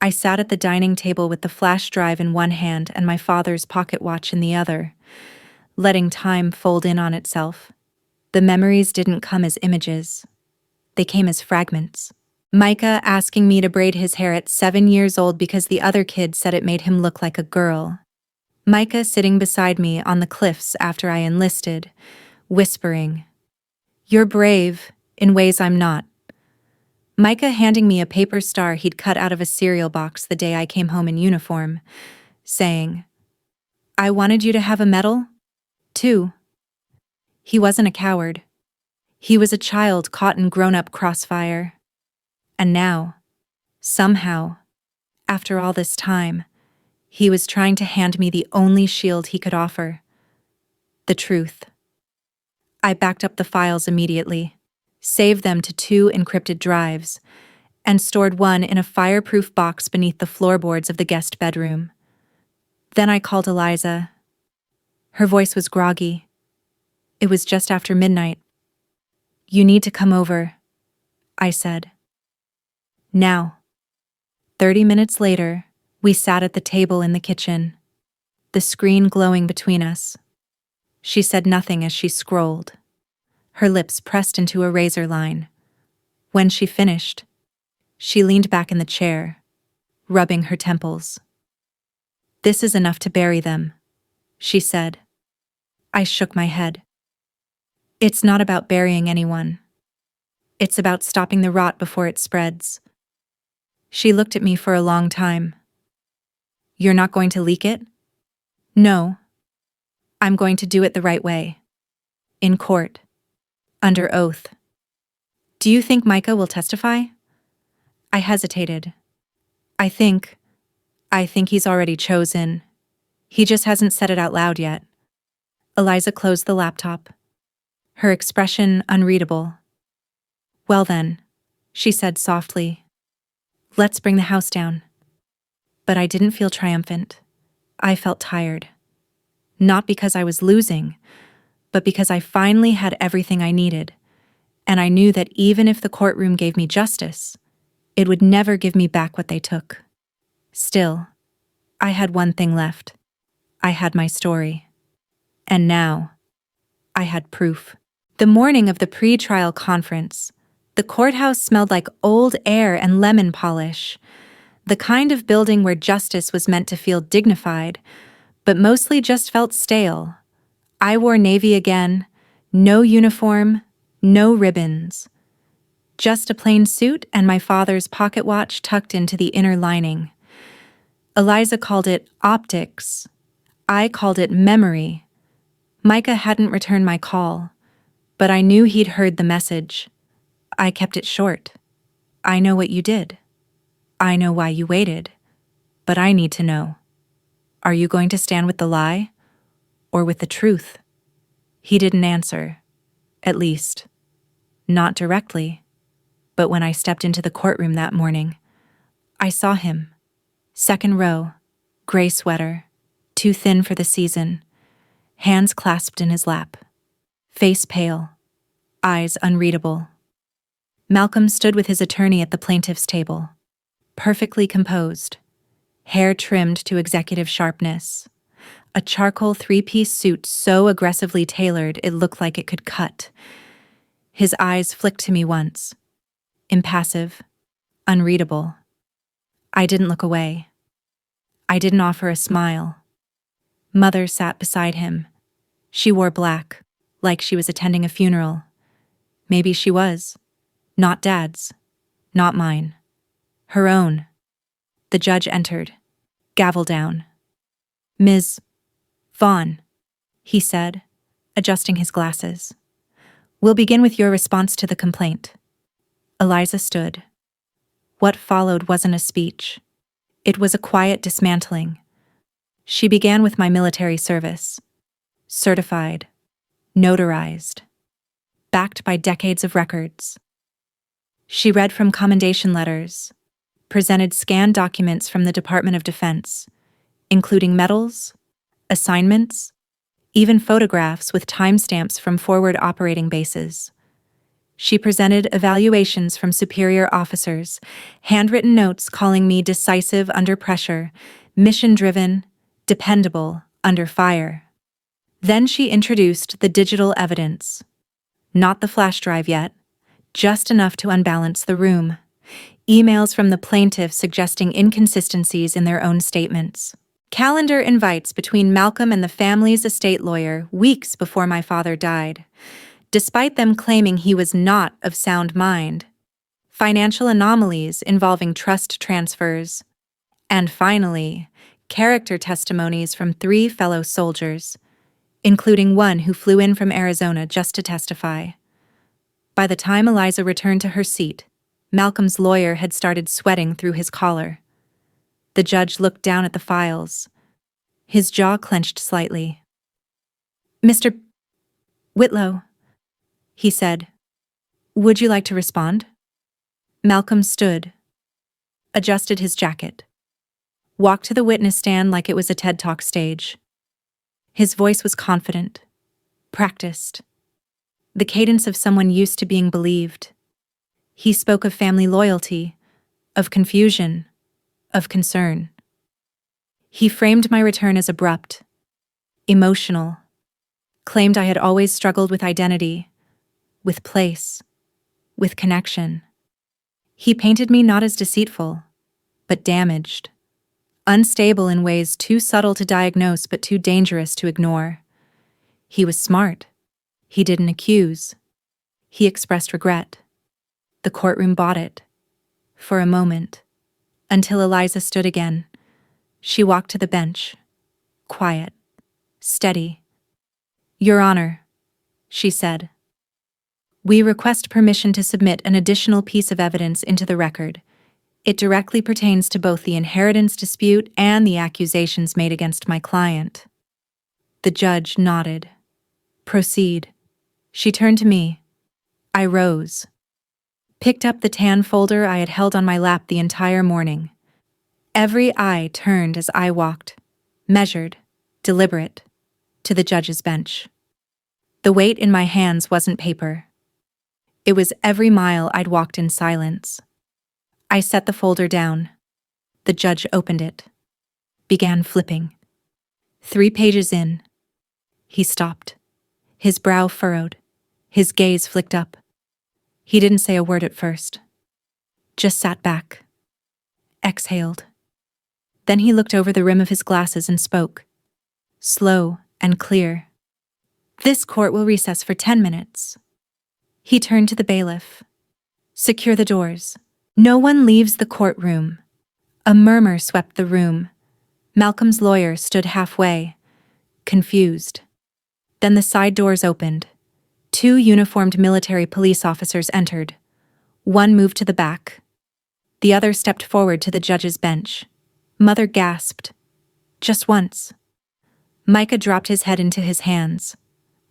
I sat at the dining table with the flash drive in one hand and my father's pocket watch in the other, letting time fold in on itself. The memories didn't come as images. They came as fragments. Micah asking me to braid his hair at 7 years old because the other kid said it made him look like a girl. Micah sitting beside me on the cliffs after I enlisted, whispering, You're brave, in ways I'm not. Micah handing me a paper star he'd cut out of a cereal box the day I came home in uniform, saying, I wanted you to have a medal, too. He wasn't a coward. He was a child caught in grown-up crossfire. And now, somehow, after all this time, he was trying to hand me the only shield he could offer. The truth. I backed up the files immediately, saved them to 2 encrypted drives, and stored one in a fireproof box beneath the floorboards of the guest bedroom. Then I called Eliza. Her voice was groggy. It was just after midnight. You need to come over, I said. Now. 30 minutes later, we sat at the table in the kitchen, the screen glowing between us. She said nothing as she scrolled, her lips pressed into a razor line. When she finished, she leaned back in the chair, rubbing her temples. This is enough to bury them, she said. I shook my head. It's not about burying anyone. It's about stopping the rot before it spreads. She looked at me for a long time. You're not going to leak it? No. I'm going to do it the right way. In court. Under oath. Do you think Micah will testify? I hesitated. I think he's already chosen. He just hasn't said it out loud yet. Eliza closed the laptop. Her expression unreadable. Well then, she said softly. Let's bring the house down. But I didn't feel triumphant. I felt tired. Not because I was losing, but because I finally had everything I needed. And I knew that even if the courtroom gave me justice, it would never give me back what they took. Still, I had one thing left. I had my story. And now, I had proof. The morning of the pre-trial conference, the courthouse smelled like old air and lemon polish, the kind of building where justice was meant to feel dignified, but mostly just felt stale. I wore navy again, no uniform, no ribbons. Just a plain suit and my father's pocket watch tucked into the inner lining. Eliza called it optics. I called it memory. Micah hadn't returned my call, but I knew he'd heard the message. I kept it short. I know what you did. I know why you waited. But I need to know. Are you going to stand with the lie or with the truth? He didn't answer. At least, not directly. But when I stepped into the courtroom that morning, I saw him. Second row, gray sweater, too thin for the season, hands clasped in his lap. Face pale, eyes unreadable. Malcolm stood with his attorney at the plaintiff's table, perfectly composed, hair trimmed to executive sharpness, a charcoal three-piece suit so aggressively tailored it looked like it could cut. His eyes flicked to me once, impassive, unreadable. I didn't look away. I didn't offer a smile. Mother sat beside him. She wore black, like she was attending a funeral. Maybe she was. Not Dad's. Not mine. Her own. The judge entered. Gavel down. Ms. Vaughn, he said, adjusting his glasses. We'll begin with your response to the complaint. Eliza stood. What followed wasn't a speech. It was a quiet dismantling. She began with my military service. Certified. Notarized. Backed by decades of records. She read from commendation letters, presented scanned documents from the Department of Defense, including medals, assignments, even photographs with timestamps from forward operating bases. She presented evaluations from superior officers, handwritten notes calling me decisive under pressure, mission-driven, dependable under fire. Then she introduced the digital evidence. Not the flash drive yet, just enough to unbalance the room. Emails from the plaintiff suggesting inconsistencies in their own statements. Calendar invites between Malcolm and the family's estate lawyer weeks before my father died, despite them claiming he was not of sound mind. Financial anomalies involving trust transfers. And finally, character testimonies from 3 fellow soldiers, including one who flew in from Arizona just to testify. By the time Eliza returned to her seat, Malcolm's lawyer had started sweating through his collar. The judge looked down at the files. His jaw clenched slightly. Mr. Whitlow, he said, would you like to respond? Malcolm stood, adjusted his jacket, walked to the witness stand like it was a TED Talk stage. His voice was confident, practiced, the cadence of someone used to being believed. He spoke of family loyalty, of confusion, of concern. He framed my return as abrupt, emotional, claimed I had always struggled with identity, with place, with connection. He painted me not as deceitful, but damaged, unstable in ways too subtle to diagnose but too dangerous to ignore. He was smart. He didn't accuse. He expressed regret. The courtroom bought it. For a moment. Until Eliza stood again. She walked to the bench. Quiet. Steady. Your Honor, she said. We request permission to submit an additional piece of evidence into the record. It directly pertains to both the inheritance dispute and the accusations made against my client. The judge nodded. Proceed. She turned to me. I rose. Picked up the tan folder I had held on my lap the entire morning. Every eye turned as I walked, measured, deliberate, to the judge's bench. The weight in my hands wasn't paper. It was every mile I'd walked in silence. I set the folder down. The judge opened it. Began flipping. 3 pages in. He stopped. His brow furrowed. His gaze flicked up. He didn't say a word at first. Just sat back. Exhaled. Then he looked over the rim of his glasses and spoke. Slow and clear. This court will recess for 10 minutes. He turned to the bailiff. Secure the doors. No one leaves the courtroom. A murmur swept the room. Malcolm's lawyer stood halfway, confused. Then the side doors opened. 2 uniformed military police officers entered. One moved to the back. The other stepped forward to the judge's bench. Mother gasped. Just once. Micah dropped his head into his hands.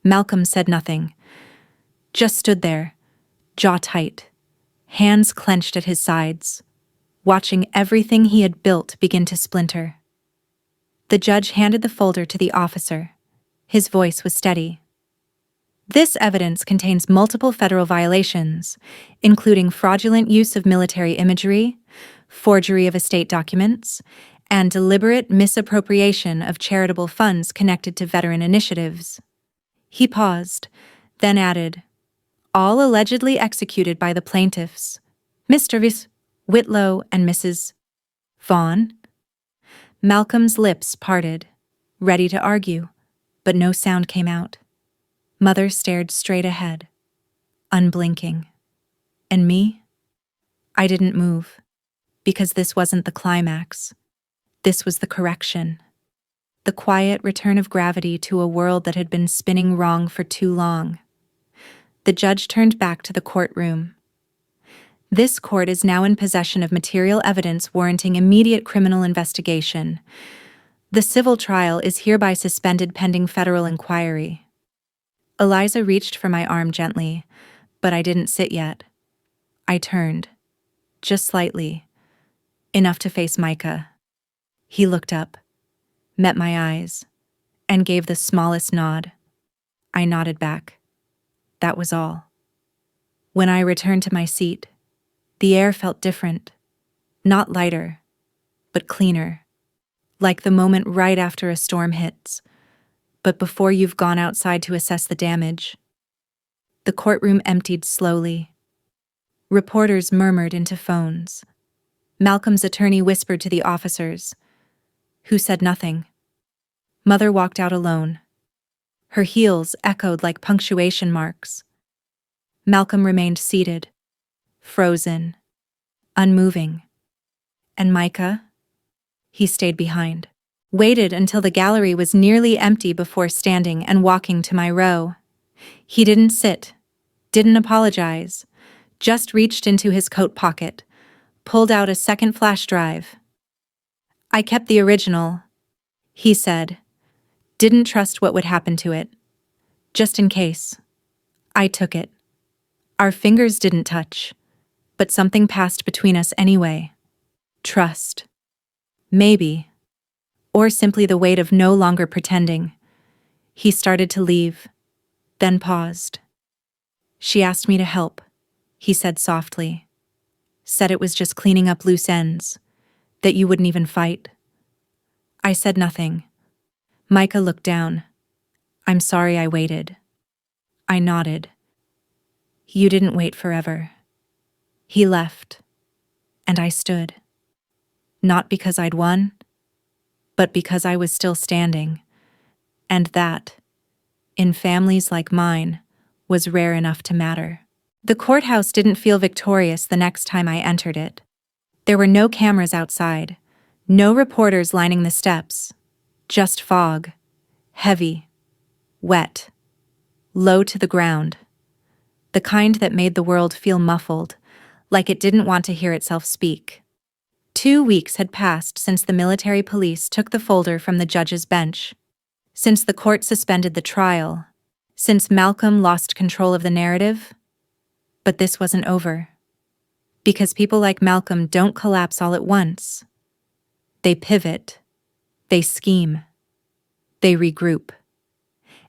Malcolm said nothing. Just stood there, jaw tight, hands clenched at his sides, watching everything he had built begin to splinter. The judge handed the folder to the officer. His voice was steady. This evidence contains multiple federal violations, including fraudulent use of military imagery, forgery of estate documents, and deliberate misappropriation of charitable funds connected to veteran initiatives. He paused, then added, all allegedly executed by the plaintiffs, Mr. Whitlow and Mrs. Vaughn. Malcolm's lips parted, ready to argue, but no sound came out. Mother stared straight ahead, unblinking. And me? I didn't move, because this wasn't the climax. This was the correction. The quiet return of gravity to a world that had been spinning wrong for too long. The judge turned back to the courtroom. This court is now in possession of material evidence warranting immediate criminal investigation. The civil trial is hereby suspended pending federal inquiry. Eliza reached for my arm gently, but I didn't sit yet. I turned, just slightly, enough to face Micah. He looked up, met my eyes, and gave the smallest nod. I nodded back. That was all. When I returned to my seat, the air felt different, not lighter, but cleaner, like the moment right after a storm hits, but before you've gone outside to assess the damage. The courtroom emptied slowly. Reporters murmured into phones. Malcolm's attorney whispered to the officers, who said nothing. Mother walked out alone. Her heels echoed like punctuation marks. Malcolm remained seated, frozen, unmoving. And Micah? He stayed behind, waited until the gallery was nearly empty before standing and walking to my row. He didn't sit, didn't apologize, just reached into his coat pocket, pulled out a second flash drive. I kept the original, he said. Didn't trust what would happen to it. Just in case. I took it. Our fingers didn't touch, but something passed between us anyway. Trust. Maybe. Or simply the weight of no longer pretending. He started to leave, then paused. She asked me to help, he said softly. Said it was just cleaning up loose ends, that you wouldn't even fight. I said nothing. Micah looked down. I'm sorry I waited. I nodded. You didn't wait forever. He left, and I stood. Not because I'd won, but because I was still standing, and that, in families like mine, was rare enough to matter. The courthouse didn't feel victorious the next time I entered it. There were no cameras outside, no reporters lining the steps, just fog, heavy, wet, low to the ground, the kind that made the world feel muffled, like it didn't want to hear itself speak. 2 weeks had passed since the military police took the folder from the judge's bench, since the court suspended the trial, since Malcolm lost control of the narrative. But this wasn't over. Because people like Malcolm don't collapse all at once. They pivot. They scheme. They regroup.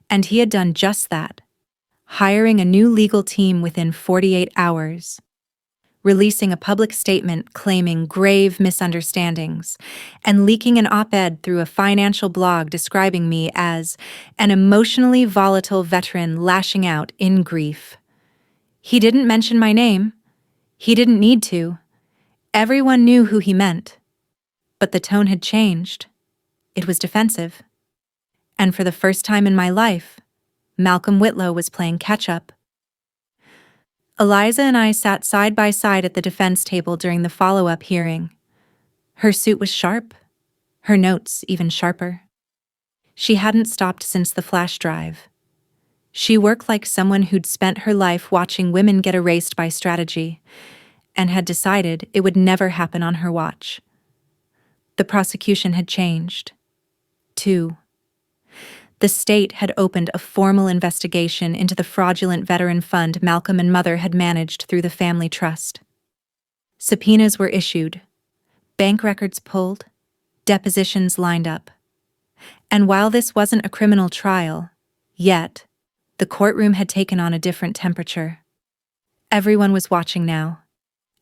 And he had done just that. hiring a new legal team within 48 hours, releasing a public statement claiming grave misunderstandings, and leaking an op-ed through a financial blog describing me as an emotionally volatile veteran lashing out in grief. He didn't mention my name. He didn't need to. Everyone knew who he meant. But the tone had changed. It was defensive. And for the first time in my life, Malcolm Whitlow was playing catch-up. Eliza and I sat side by side at the defense table during the follow-up hearing. Her suit was sharp, her notes even sharper. She hadn't stopped since the flash drive. She worked like someone who'd spent her life watching women get erased by strategy, and had decided it would never happen on her watch. The prosecution had changed. Too. The state had opened a formal investigation into the fraudulent veteran fund Malcolm and Mother had managed through the family trust. Subpoenas were issued, bank records pulled, depositions lined up. And while this wasn't a criminal trial, yet, the courtroom had taken on a different temperature. Everyone was watching now,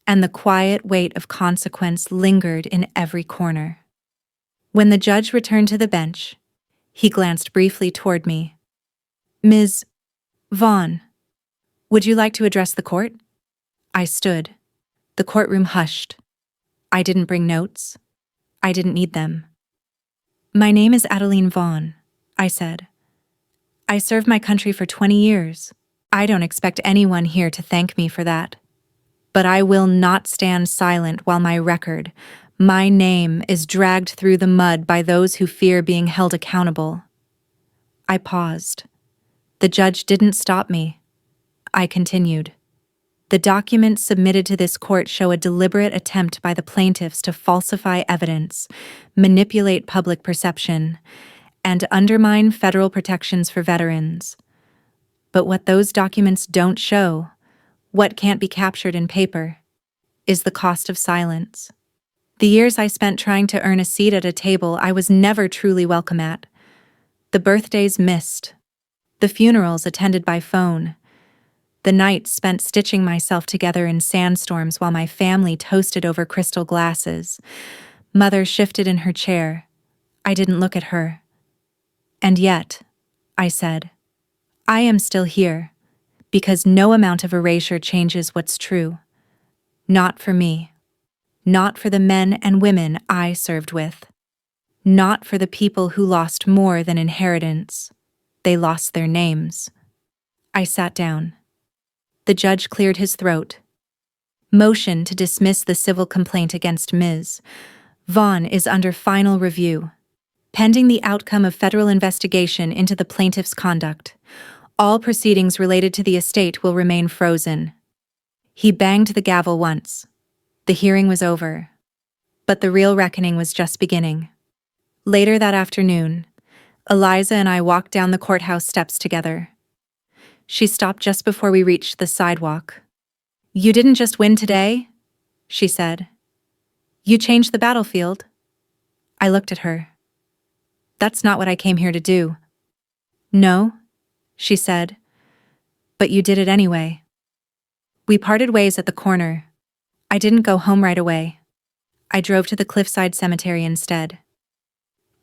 and the quiet weight of consequence lingered in every corner. When the judge returned to the bench, he glanced briefly toward me. "Ms. Vaughn, would you like to address the court?" I stood. The courtroom hushed. I didn't bring notes. I didn't need them. "My name is Adeline Vaughn," I said. "I served my country for 20 years. I don't expect anyone here to thank me for that. But I will not stand silent while my record, my name, is dragged through the mud by those who fear being held accountable." I paused. The judge didn't stop me. I continued. "The documents submitted to this court show a deliberate attempt by the plaintiffs to falsify evidence, manipulate public perception, and undermine federal protections for veterans. But what those documents don't show, what can't be captured in paper, is the cost of silence. The years I spent trying to earn a seat at a table I was never truly welcome at. The birthdays missed. The funerals attended by phone. The nights spent stitching myself together in sandstorms while my family toasted over crystal glasses. Mother shifted in her chair. I didn't look at her. "And yet," I said, "I am still here, because no amount of erasure changes what's true. Not for me. Not for the men and women I served with. Not for the people who lost more than inheritance. They lost their names." I sat down. The judge cleared his throat. "Motion to dismiss the civil complaint against Ms. Vaughn is under final review. Pending the outcome of federal investigation into the plaintiff's conduct, all proceedings related to the estate will remain frozen." He banged the gavel once. The hearing was over. But the real reckoning was just beginning. Later that afternoon, Eliza and I walked down the courthouse steps together. She stopped just before we reached the sidewalk. "You didn't just win today," she said. "You changed the battlefield." I looked at her. "That's not what I came here to do." "No," she said, "but you did it anyway." We parted ways at the corner. I didn't go home right away. I drove to the Cliffside Cemetery instead.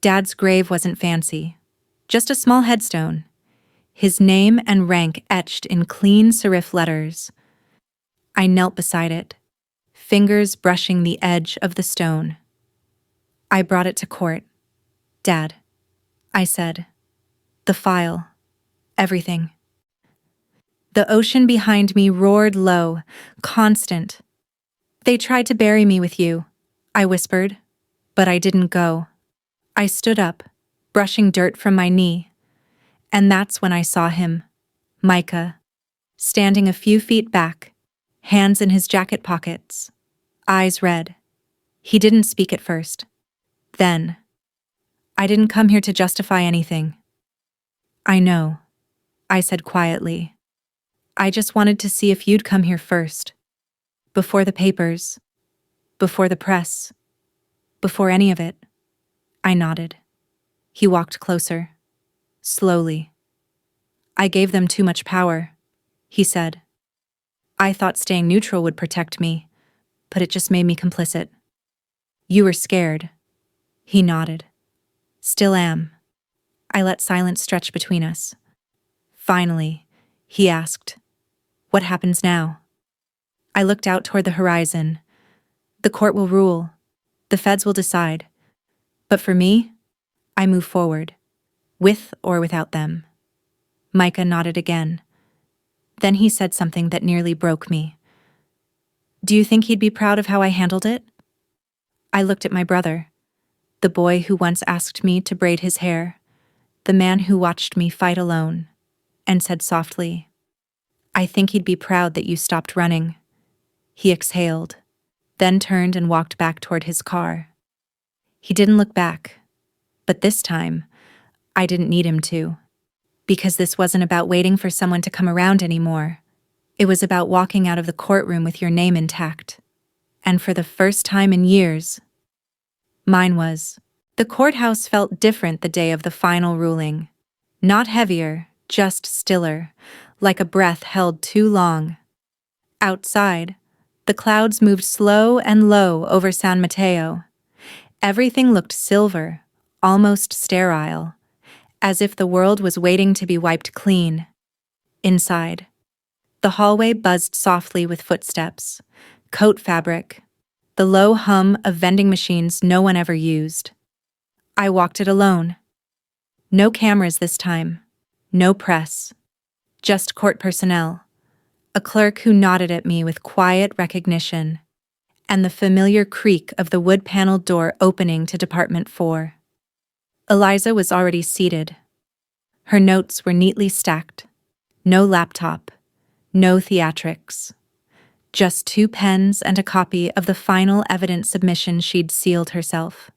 Dad's grave wasn't fancy, just a small headstone, his name and rank etched in clean serif letters. I knelt beside it, fingers brushing the edge of the stone. "I brought it to court, Dad," I said. "The file, everything." The ocean behind me roared low, constant. "They tried to bury me with you," I whispered, but I didn't go. I stood up, brushing dirt from my knee, and that's when I saw him, Micah, standing a few feet back, hands in his jacket pockets, eyes red. He didn't speak at first. Then, "I didn't come here to justify anything." "I know," I said quietly. "I just wanted to see if you'd come here first. Before the papers, before the press, before any of it." I nodded. He walked closer, slowly. I gave them too much power, he said. I thought staying neutral would protect me, but it just made me complicit. You were scared. He nodded. Still am. I let silence stretch between us. Finally, he asked, "What happens now?" I looked out toward the horizon. The court will rule. The feds will decide. But for me, I move forward, with or without them. Micah nodded again. Then he said something that nearly broke me. Do you think he'd be proud of how I handled it? I looked at my brother, the boy who once asked me to braid his hair, the man who watched me fight alone, and said softly, I think he'd be proud that you stopped running. He exhaled, then turned and walked back toward his car. He didn't look back, but this time, I didn't need him to, because this wasn't about waiting for someone to come around anymore. It was about walking out of the courtroom with your name intact. And for the first time in years, mine was. The courthouse felt different the day of the final ruling. Not heavier, just stiller, like a breath held too long. Outside, the clouds moved slow and low over San Mateo. Everything looked silver, almost sterile, as if the world was waiting to be wiped clean. Inside, the hallway buzzed softly with footsteps, coat fabric, the low hum of vending machines no one ever used. I walked it alone. No cameras this time, no press, just court personnel, a clerk who nodded at me with quiet recognition, and the familiar creak of the wood-paneled door opening to Department 4. Eliza was already seated. Her notes were neatly stacked. No laptop, no theatrics. Just 2 pens and a copy of the final evidence submission she'd sealed herself.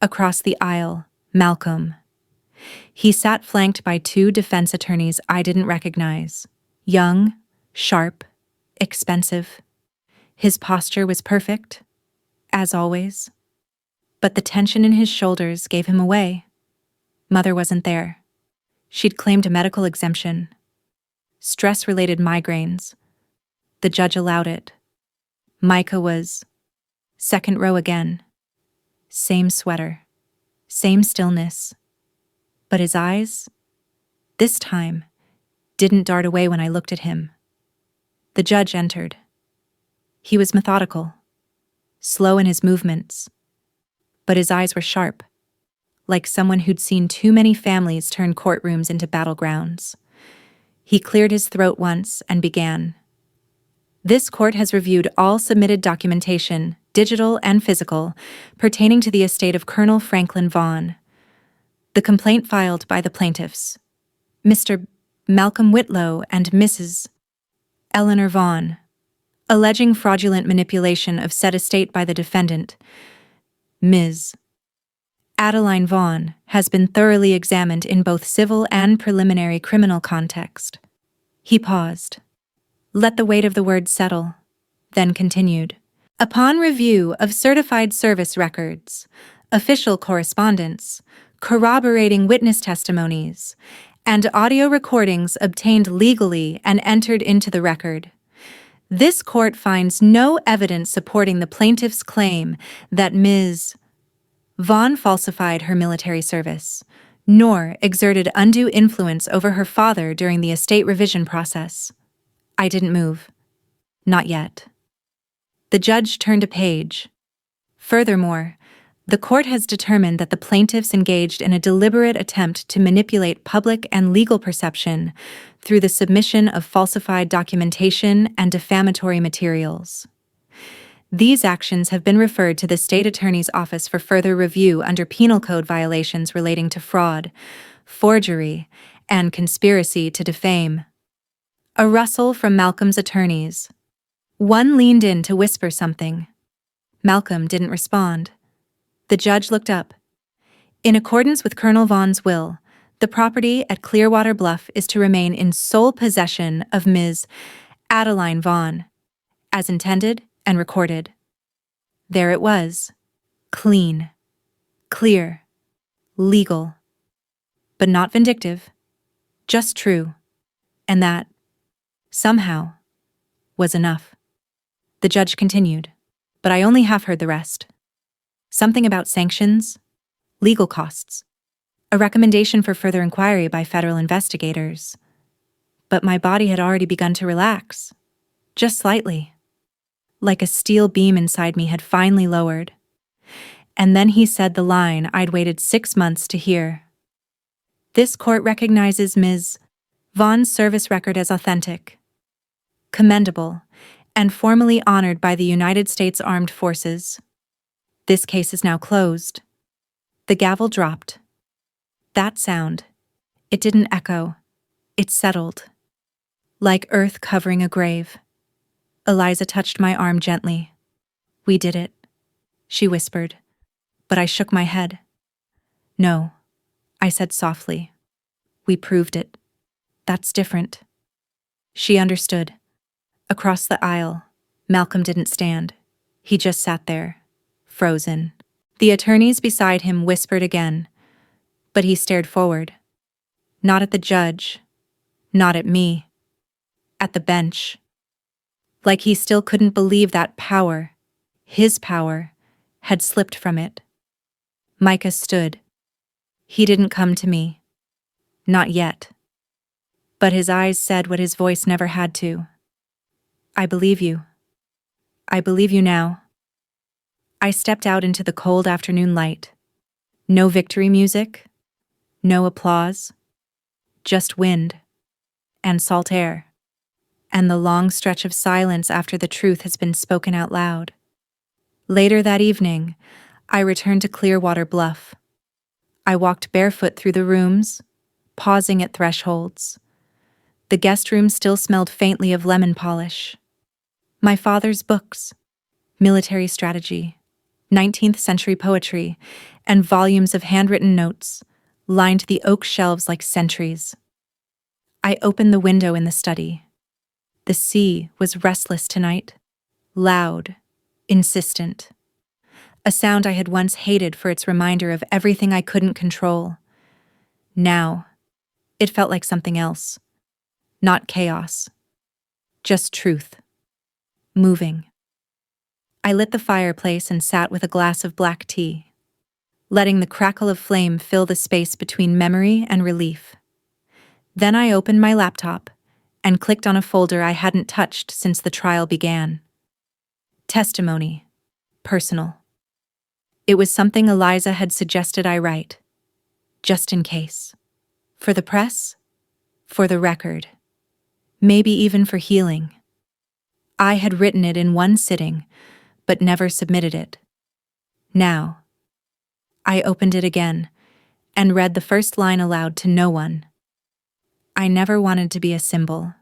Across the aisle, Malcolm. He sat flanked by 2 defense attorneys I didn't recognize. Young, sharp, expensive. His posture was perfect, as always. But the tension in his shoulders gave him away. Mother wasn't there. She'd claimed a medical exemption. Stress-related migraines. The judge allowed it. Micah was second row again. Same sweater. Same stillness. But his eyes, this time, didn't dart away when I looked at him. The judge entered. He was methodical, slow in his movements, but his eyes were sharp, like someone who'd seen too many families turn courtrooms into battlegrounds. He cleared his throat once and began. This court has reviewed all submitted documentation, digital and physical, pertaining to the estate of Colonel Franklin Vaughn. The complaint filed by the plaintiffs, Mr. Malcolm Whitlow and Mrs. Eleanor Vaughn, alleging fraudulent manipulation of said estate by the defendant, Ms. Adeline Vaughn, has been thoroughly examined in both civil and preliminary criminal context. He paused, let the weight of the words settle, then continued. Upon review of certified service records, official correspondence, corroborating witness testimonies, and audio recordings obtained legally and entered into the record, this court finds no evidence supporting the plaintiff's claim that Ms. Vaughn falsified her military service, nor exerted undue influence over her father during the estate revision process. I didn't move. Not yet. The judge turned a page. Furthermore, the court has determined that the plaintiffs engaged in a deliberate attempt to manipulate public and legal perception through the submission of falsified documentation and defamatory materials. These actions have been referred to the State Attorney's Office for further review under Penal Code violations relating to fraud, forgery, and conspiracy to defame. A rustle from Malcolm's attorneys. One leaned in to whisper something. Malcolm didn't respond. The judge looked up. In accordance with Colonel Vaughn's will, the property at Clearwater Bluff is to remain in sole possession of Ms. Adeline Vaughn, as intended and recorded. There it was. Clean. Clear. Legal. But not vindictive. Just true. And that, somehow, was enough. The judge continued, but I only half heard the rest. Something about sanctions, legal costs, a recommendation for further inquiry by federal investigators. But my body had already begun to relax, just slightly, like a steel beam inside me had finally lowered. And then he said the line I'd waited 6 months to hear. This court recognizes Ms. Vaughn's service record as authentic, commendable, and formally honored by the United States Armed Forces. This case is now closed. The gavel dropped. That sound, it didn't echo. It settled. Like earth covering a grave. Eliza touched my arm gently. We did it, she whispered, but I shook my head. No, I said softly. We proved it. That's different. She understood. Across the aisle, Malcolm didn't stand. He just sat there, frozen. The attorneys beside him whispered again, but he stared forward. Not at the judge, not at me, at the bench. Like he still couldn't believe that power, his power, had slipped from it. Micah stood. He didn't come to me. Not yet. But his eyes said what his voice never had to. I believe you. I believe you now. I stepped out into the cold afternoon light. No victory music. No applause. Just wind. And salt air. And the long stretch of silence after the truth has been spoken out loud. Later that evening, I returned to Clearwater Bluff. I walked barefoot through the rooms, pausing at thresholds. The guest room still smelled faintly of lemon polish. My father's books, military strategy, 19th century poetry, and volumes of handwritten notes lined the oak shelves like sentries. I opened the window in the study. The sea was restless tonight, loud, insistent. A sound I had once hated for its reminder of everything I couldn't control. Now, it felt like something else. Not chaos. Just truth. Moving. I lit the fireplace and sat with a glass of black tea, letting the crackle of flame fill the space between memory and relief. Then I opened my laptop and clicked on a folder I hadn't touched since the trial began. Testimony. Personal. It was something Eliza had suggested I write. Just in case. For the press? For the record. Maybe even for healing. I had written it in one sitting, but never submitted it. Now, I opened it again and read the first line aloud to no one. I never wanted to be a symbol.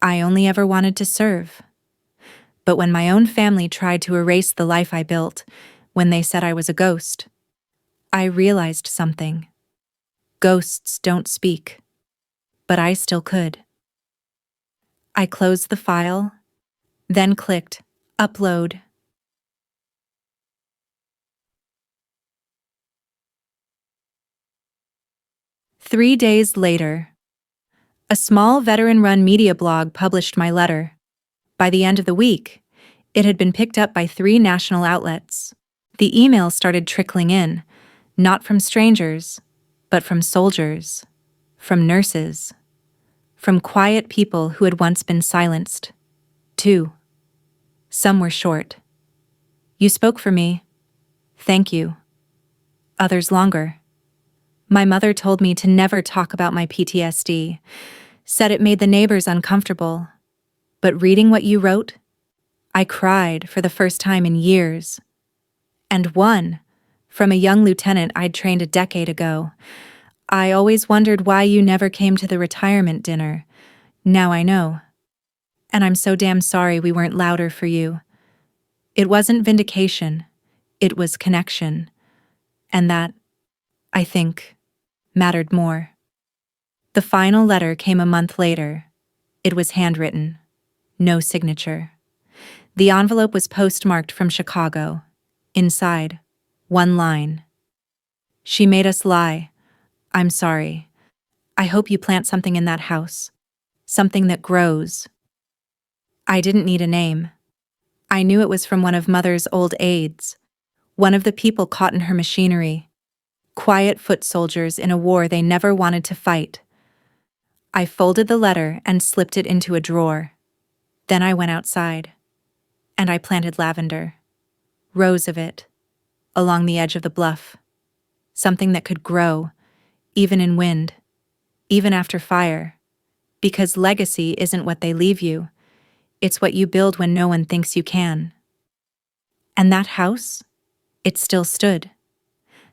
I only ever wanted to serve. But when my own family tried to erase the life I built, when they said I was a ghost, I realized something. Ghosts don't speak, but I still could. I closed the file, then clicked Upload. Three days later, a small veteran-run media blog published my letter. By the end of the week, it had been picked up by 3 national outlets. The emails started trickling in, not from strangers, but from soldiers, from nurses, from quiet people who had once been silenced, too. Some were short. You spoke for me. Thank you. Others longer. My mother told me to never talk about my PTSD, said it made the neighbors uncomfortable. But reading what you wrote, I cried for the first time in years. And one, from a young lieutenant I'd trained a decade ago. I always wondered why you never came to the retirement dinner. Now I know. And I'm so damn sorry we weren't louder for you. It wasn't vindication. It was connection. And that, I think, mattered more. The final letter came a month later. It was handwritten. No signature. The envelope was postmarked from Chicago. Inside, one line. She made us lie. I'm sorry. I hope you plant something in that house. something that grows. I didn't need a name. I knew it was from one of Mother's old aides, one of the people caught in her machinery, quiet foot soldiers in a war they never wanted to fight. I folded the letter and slipped it into a drawer. Then I went outside, and I planted lavender, rows of it, along the edge of the bluff. Something that could grow, even in wind, even after fire, because legacy isn't what they leave you, it's what you build when no one thinks you can. And that house, it still stood,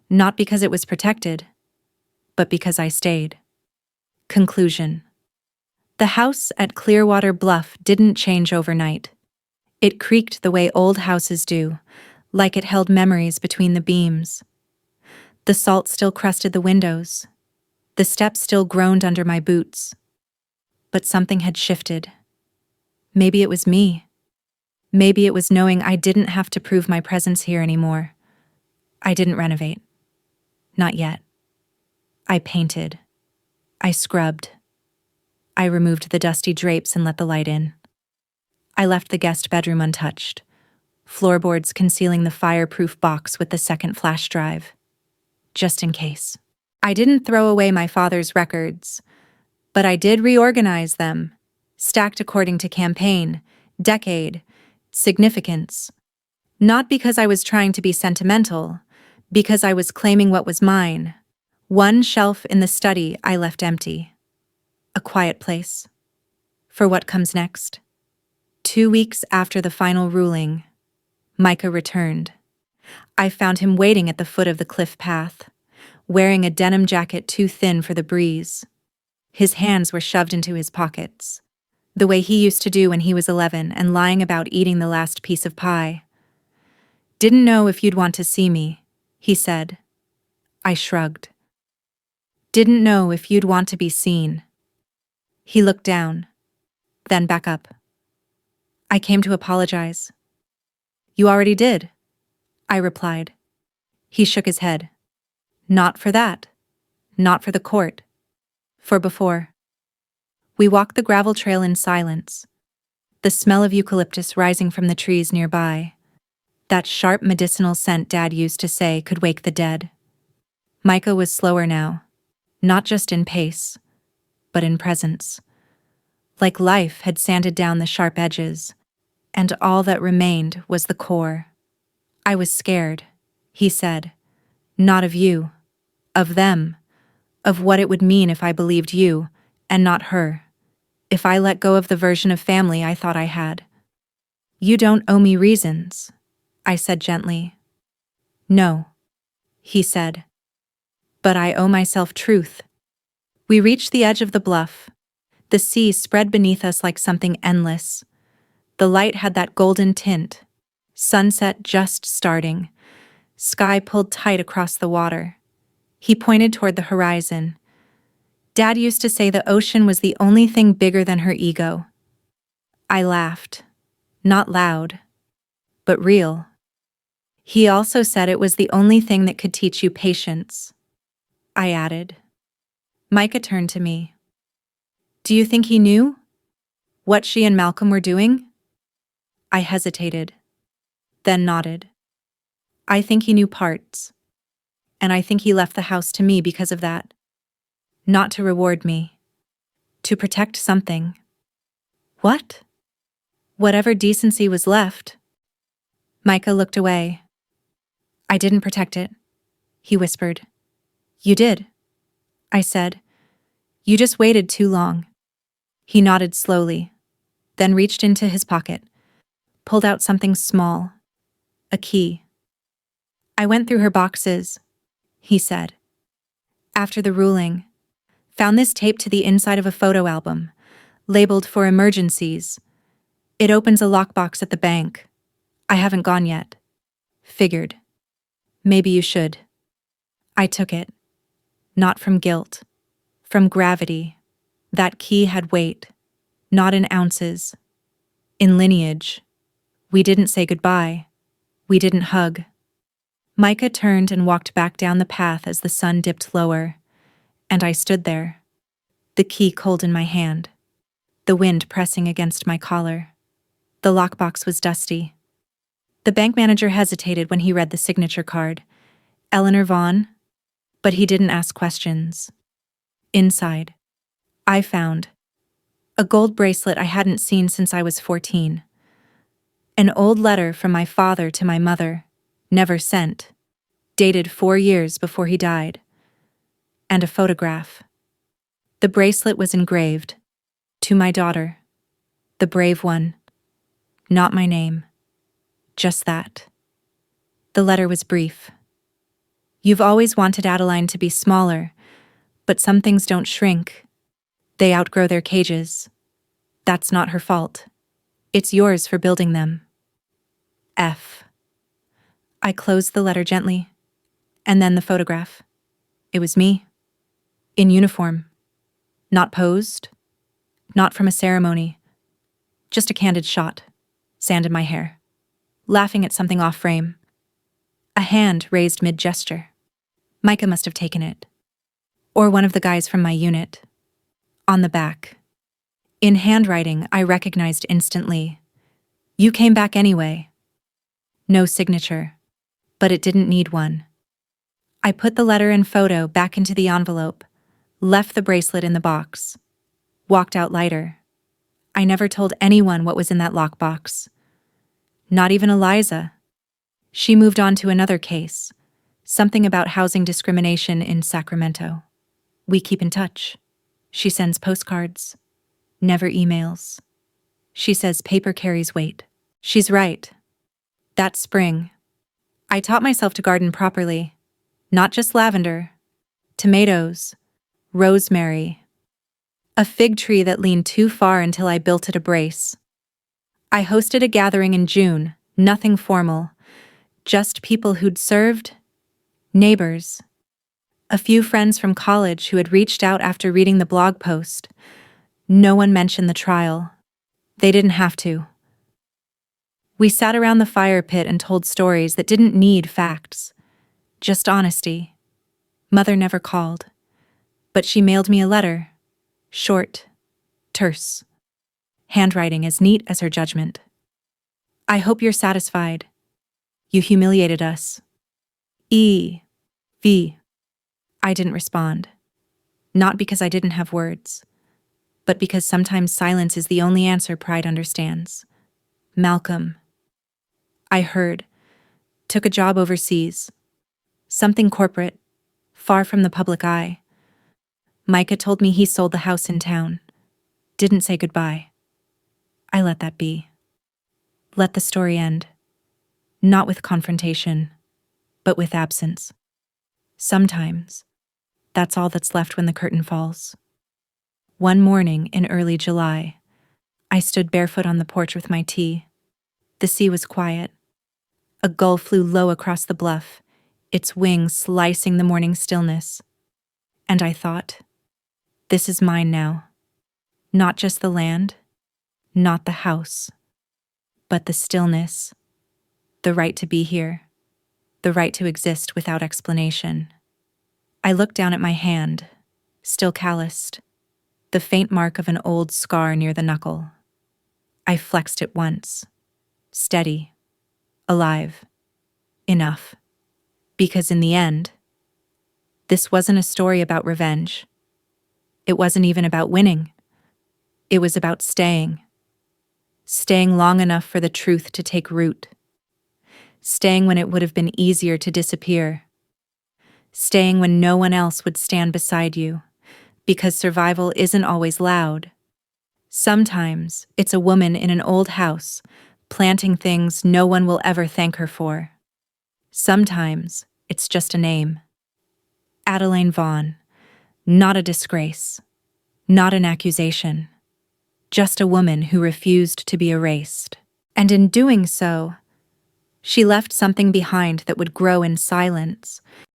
not because it was protected, but because I stayed. Conclusion. The house at Clearwater Bluff didn't change overnight. It creaked the way old houses do, like it held memories between the beams. The salt still crusted the windows. The steps still groaned under my boots. But something had shifted. Maybe it was me. Maybe it was knowing I didn't have to prove my presence here anymore. I didn't renovate. Not yet. I painted. I scrubbed. I removed the dusty drapes and let the light in. I left the guest bedroom untouched, floorboards concealing the fireproof box with the second flash drive. Just in case. I didn't throw away my father's records, but I did reorganize them, stacked according to campaign, decade, significance. Not because I was trying to be sentimental, because I was claiming what was mine. One shelf in the study I left empty. A quiet place. For what comes next. 2 weeks after the final ruling, Micah returned. I found him waiting at the foot of the cliff path, wearing a denim jacket too thin for the breeze. His hands were shoved into his pockets, the way he used to do when he was 11 and lying about eating the last piece of pie. "Didn't know if you'd want to see me," he said. I shrugged. "Didn't know if you'd want to be seen." He looked down, then back up. "I came to apologize." "You already did," I replied. He shook his head. "Not for that. Not for the court. For before." We walked the gravel trail in silence, the smell of eucalyptus rising from the trees nearby, that sharp medicinal scent Dad used to say could wake the dead. Micah was slower now, not just in pace, but in presence. Like life had sanded down the sharp edges, and all that remained was the core. "I was scared," he said. "Not of you. Of them. Of what it would mean if I believed you, and not her. If I let go of the version of family I thought I had." "You don't owe me reasons," I said gently. "No," he said. "But I owe myself truth." We reached the edge of the bluff. The sea spread beneath us like something endless. The light had that golden tint. Sunset just starting. Sky pulled tight across the water. He pointed toward the horizon. "Dad used to say the ocean was the only thing bigger than her ego." I laughed. Not loud, but real. "He also said it was the only thing that could teach you patience," I added. Micah turned to me. "Do you think he knew? What she and Malcolm were doing?" I hesitated, then nodded. "I think he knew parts. And I think he left the house to me because of that. Not to reward me. To protect something." "What?" "Whatever decency was left." Micah looked away. "I didn't protect it," he whispered. "You did," I said. "You just waited too long." He nodded slowly, then reached into his pocket, pulled out something small, a key. "I went through her boxes," he said. "After the ruling, found this taped to the inside of a photo album, labeled for emergencies. It opens a lockbox at the bank. I haven't gone yet. Figured. Maybe you should." I took it. Not from guilt. From gravity. That key had weight. Not in ounces. In lineage. We didn't say goodbye. We didn't hug. Micah turned and walked back down the path as the sun dipped lower, and I stood there, the key cold in my hand. the wind pressing against my collar. The lockbox was dusty. The bank manager hesitated when he read the signature card. Adeline Vaughn? But he didn't ask questions. Inside, I found a gold bracelet I hadn't seen since I was 14. An old letter from my father to my mother, never sent, dated 4 years before he died. And a photograph. The bracelet was engraved, "To my daughter, the brave one." Not my name. Just that. The letter was brief. "You've always wanted Adeline to be smaller, but some things don't shrink. They outgrow their cages. That's not her fault. It's yours for building them. F." I closed the letter gently, and then the photograph. It was me. In uniform. Not posed. Not from a ceremony. Just a candid shot. Sand in my hair. Laughing at something off frame. A hand raised mid-gesture. Micah must have taken it. Or one of the guys from my unit. On the back. In handwriting, I recognized instantly. "You came back anyway." No signature. But it didn't need one. I put the letter and photo back into the envelope, left the bracelet in the box, walked out lighter. I never told anyone what was in that lockbox. Not even Eliza. She moved on to another case, something about housing discrimination in Sacramento. We keep in touch. She sends postcards, never emails. She says paper carries weight. She's right. That spring, I taught myself to garden properly. Not just lavender, tomatoes, rosemary. A fig tree that leaned too far until I built it a brace. I hosted a gathering in June, nothing formal. Just people who'd served, neighbors. A few friends from college who had reached out after reading the blog post. No one mentioned the trial. They didn't have to. We sat around the fire pit and told stories that didn't need facts. Just honesty. Mother never called. But she mailed me a letter. Short. Terse. Handwriting as neat as her judgment. "I hope you're satisfied. You humiliated us. E.V." I didn't respond. Not because I didn't have words, but because sometimes silence is the only answer pride understands. Malcolm. I heard. Took a job overseas. Something corporate, far from the public eye. Micah told me he sold the house in town. Didn't say goodbye. I let that be. Let the story end. Not with confrontation, but with absence. Sometimes, that's all that's left when the curtain falls. One morning in early July, I stood barefoot on the porch with my tea. The sea was quiet. A gull flew low across the bluff, its wings slicing the morning stillness. And I thought, this is mine now. Not just the land, not the house, but the stillness, the right to be here, the right to exist without explanation. I looked down at my hand, still calloused, the faint mark of an old scar near the knuckle. I flexed it once, steady, alive, enough. Because in the end, this wasn't a story about revenge. It wasn't even about winning. It was about staying long enough for the truth to take root. Staying when it would have been easier to disappear. Staying when no one else would stand beside you, because survival isn't always loud. Sometimes it's a woman in an old house, planting things no one will ever thank her for. Sometimes it's just a name. Adeline Vaughn. Not a disgrace. Not an accusation. Just a woman who refused to be erased. And in doing so, she left something behind that would grow in silence,